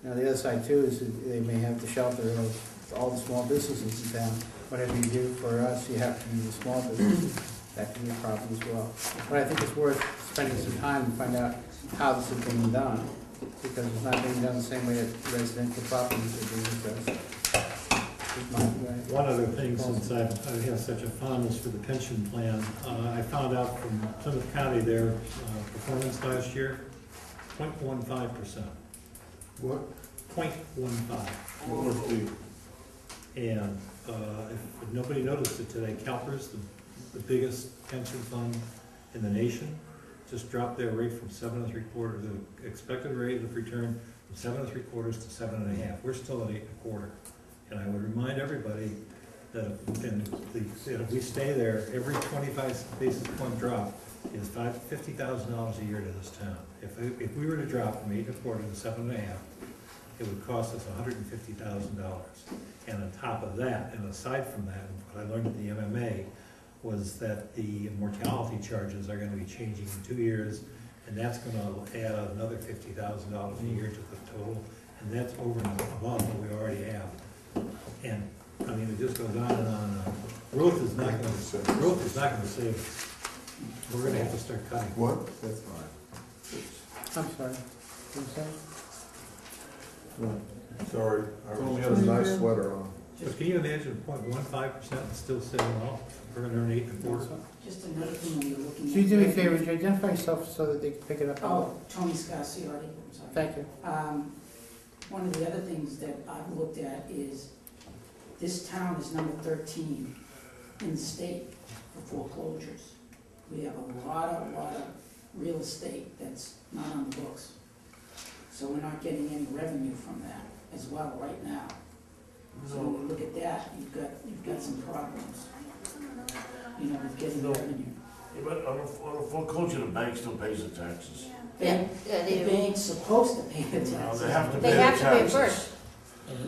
Now, the other side too is that they may have the shelter of all the small businesses in town. Whatever you do for us, you have to do the small businesses. That can be a problem as well. But I think it's worth spending some time to find out how this is being done, because it's not being done the same way that residential properties are being addressed. One other thing, since I have such a fondness for the pension plan, I found out from Plymouth County their performance last year, 0.15%. What? 0.15. What was the, And if nobody noticed it today, CalPERS, the biggest pension fund in the nation, just dropped their rate from 7 3/4, the expected rate of return from 7 3/4 to 7.5. We're still at 8 1/4. And I would remind everybody that if we stay there, every 25 basis point drop is $50,000 a year to this town. If we were to drop from 8 1/4 to 7.5, it would cost us $150,000. And on top of that, and aside from that, what I learned at the MMA was that the mortality charges are gonna be changing in 2 years, and that's gonna add another $50,000 a year to the total, and that's over and above what we already have. And, I mean, it just goes on and on and on. Growth is not gonna save us. We're gonna have to start cutting. what? That's fine. I'm sorry. What did you say? Sorry. I Told me was he had a nice sweater on. But can you imagine 0.15% and still sitting well? We're gonna earn 8 1/4. Just another thing when you're looking at. Could you do me a favor, would you identify yourself so that they can pick it up? Oh, Tony Scarciotti, I'm sorry. Thank you. One of the other things that I've looked at is this town is number 13 in the state for foreclosures. We have a lot of real estate that's not on the books. So we're not getting any revenue from that as well right now. So when we look at that, you've got some problems, you know, with getting revenue. Yeah, but on a foreclosure, the bank still pays the taxes. Yeah, The bank's supposed to pay the Now, taxes. they have to They pay the have to pay taxes. first.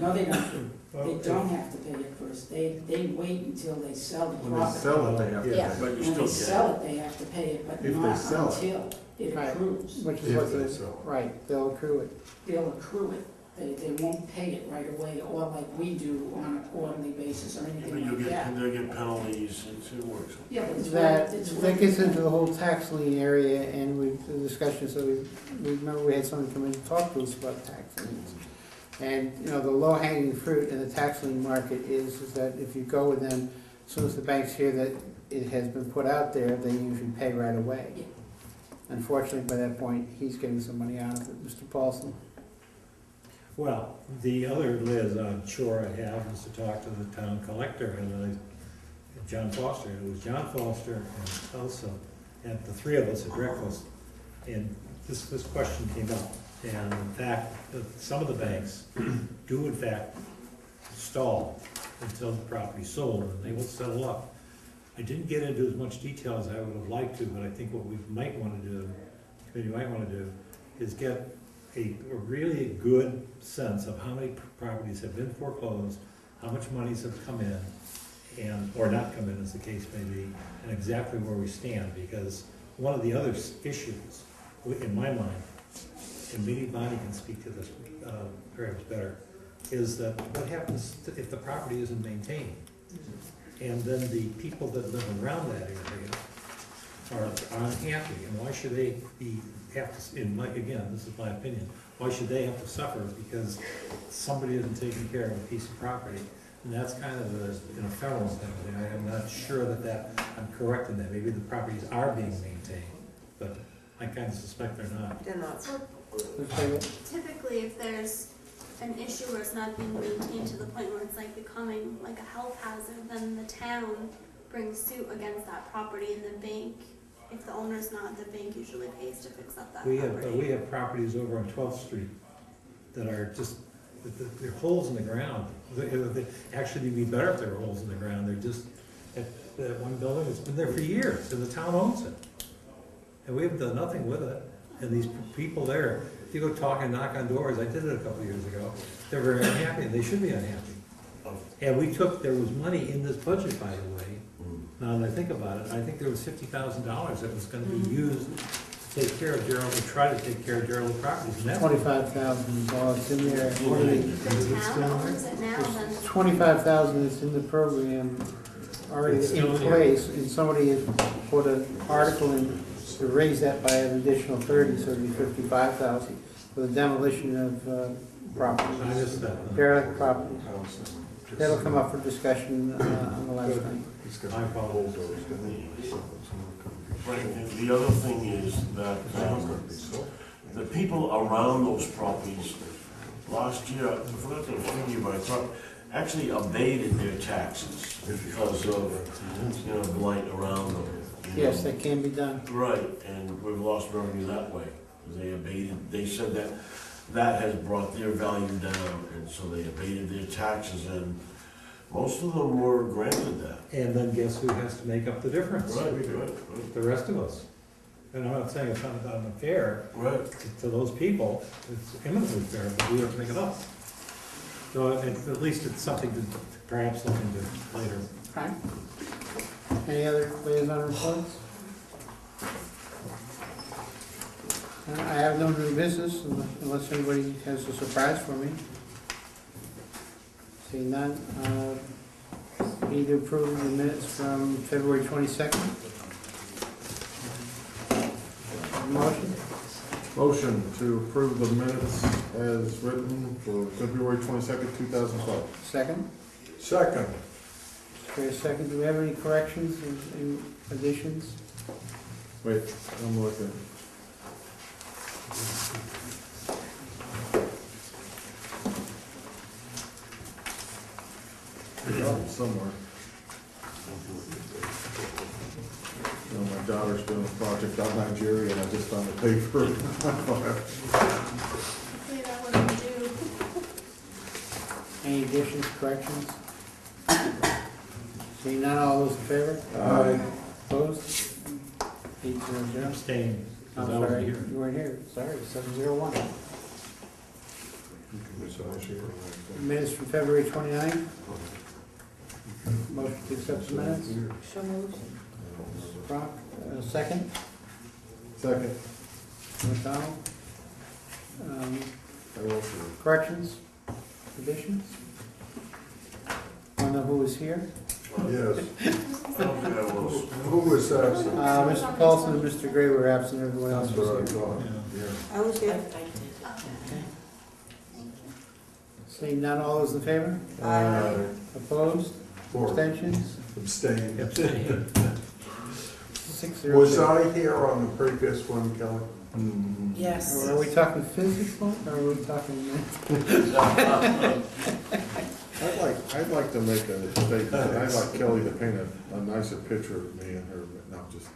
No, they don't. They don't have to pay it first. They wait until they sell the When they property. sell it, they have to Yeah. pay. But you When still they get sell it. it, they have to pay it, but If they not sell it. until it Right. accrues. Which is If what they the, sell. right, they'll accrue it. They'll accrue it. They won't pay it right away, or like we do on a quarterly basis or But anything you'll like that. they'll get penalties, it works. Yeah, but it's That gets into the whole tax lien area, and the discussion, so we remember we had someone come in and talk to us about tax liens. And, you know, the low-hanging fruit in the tax lien market is that if you go with them soon as the banks hear that it has been put out there, they usually pay right away. Yeah. Unfortunately, by that point, he's getting some money out of it. Mr. Paulson? Well, the other chore I have is to talk to the town collector and John Foster. It was John Foster and Elsa, and the three of us at breakfast, and this question came up. And in fact, some of the banks do in fact stall until the property's sold, and they will settle up. I didn't get into as much detail as I would have liked to, but I think what we might want to do, the committee might want to do, is get a really good sense of how many properties have been foreclosed, how much monies have come in, and, or not come in as the case may be, and exactly where we stand, because one of the other issues, in my mind, and maybe Bonnie can speak to this perhaps better, is that what happens if the property isn't maintained? And then the people that live around that area are unhappy, and why should they have to, again, this is my opinion, why should they have to suffer because somebody isn't taking care of a piece of property? And that's kind of an ephemeral thing. I am not sure that I'm correct in that. Maybe the properties are being maintained, but I kind of suspect they're not. They're not. So typically, if there's an issue where it's not being maintained to the point where it's like becoming like a health hazard, then the town brings suit against that property, and the bank, if the owner's not, the bank usually pays to fix up that We property. have properties over on 12th Street that are just, they're holes in the ground. Actually, it'd be better if there were holes in the ground. They're just, at that one building, it's been there for years, and the town owns it. And we have done nothing with it. And these people there, if you go talk and knock on doors, I did it a couple of years ago, they're very unhappy, and they should be unhappy. And there was money in this budget, by the way, now that I think about it, I think there was $50,000 that was gonna be used to take care of derelict, to try to take care of derelict properties. And that's 25,000 dollars in there. The town owns it now, then 25,000 is in the program already It's in still in place, and somebody has put an article in to raise that by an additional 30, so it'd be 55,000 for the demolition of properties, I just said, derelict properties. That'll come up for discussion on the last night. I apologize. Right, the other thing is that the people around those properties, last year, I forgot the figure, but I thought, actually abated their taxes because of, blight around them. Yes, that can be done. Right, and we've lost revenue that way. They abated, they said that has brought their value down, and so they abated their taxes, and most of them were granted that. And then guess who has to make up the difference? Right. The rest of us. And I'm not saying it's not unfair Right. to those people, it's eminently fair, but we have to make it up. So at least it's something to perhaps look into later. Okay. Any other liaison reports? I have no new business unless anybody has a surprise for me. Seeing none, need to approve the minutes from February 22nd. Motion? Motion to approve the minutes as written for February 22nd, 2012. Second? Second. Okay, second. Do we have any corrections and additions? Wait, I'm looking. Somewhere. My daughter's doing a project on Nigeria, and I just found the paper. hopefully that wouldn't do. Any additions, corrections? Seeing none, all those in favor? Aye. Opposed? 800. Abstain. I'm sorry, you weren't here. Sorry, 701. Minutes from February 29th. Motion to accept the minutes. So moved. Brock, second. Second. McDonald. Corrections? Additions? Want to know who was here? Yes. I don't think I was. Who was absent? Mr. Paulson and Mr. Gray were absent, everyone else That's what I was here. thought. Yeah. I was here. Seeing none, all those in favor? Aye. Opposed? Four. Abstentions? Abstain. Was I here on the previous one, Kelly? Yes. Are we talking physical, or are we talking? I'd like to make a statement, I'd like Kelly to paint a nicer picture of me and her, no, just.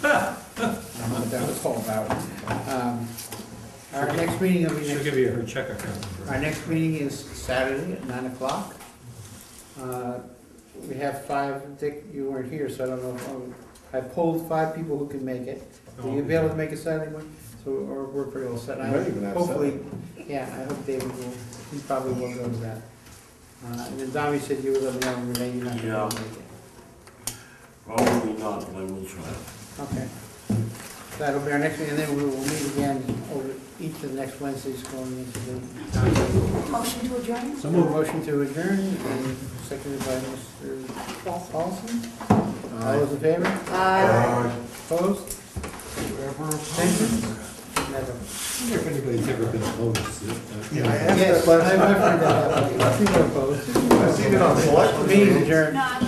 What that was all about. Our next meeting will be She'll next, give you her check account. our next meeting is Saturday at 9 o'clock. We have 5, Dick, you weren't here, so I don't know if, I polled 5 people who could make it. Will you be able to make it Saturday morning? So, or we're pretty all set. You may even have Hopefully, yeah, I hope David will, he probably will go to that. And then Tommy said you were letting know, Renee, you're not Yeah. gonna make it. Probably not, but I will try. Okay. That'll be our next meeting, and then we will meet again over each of the next Wednesdays going into the. Motion to adjourn? So motion to adjourn, and seconded by Mr. Paulson. All those in favor? Opposed? Abstentions? Never. I wonder if anybody's ever been opposed. Yeah, I asked Yes, that last I've heard that. People are opposed. I've seen it on select. Meeting adjourned. No, I'm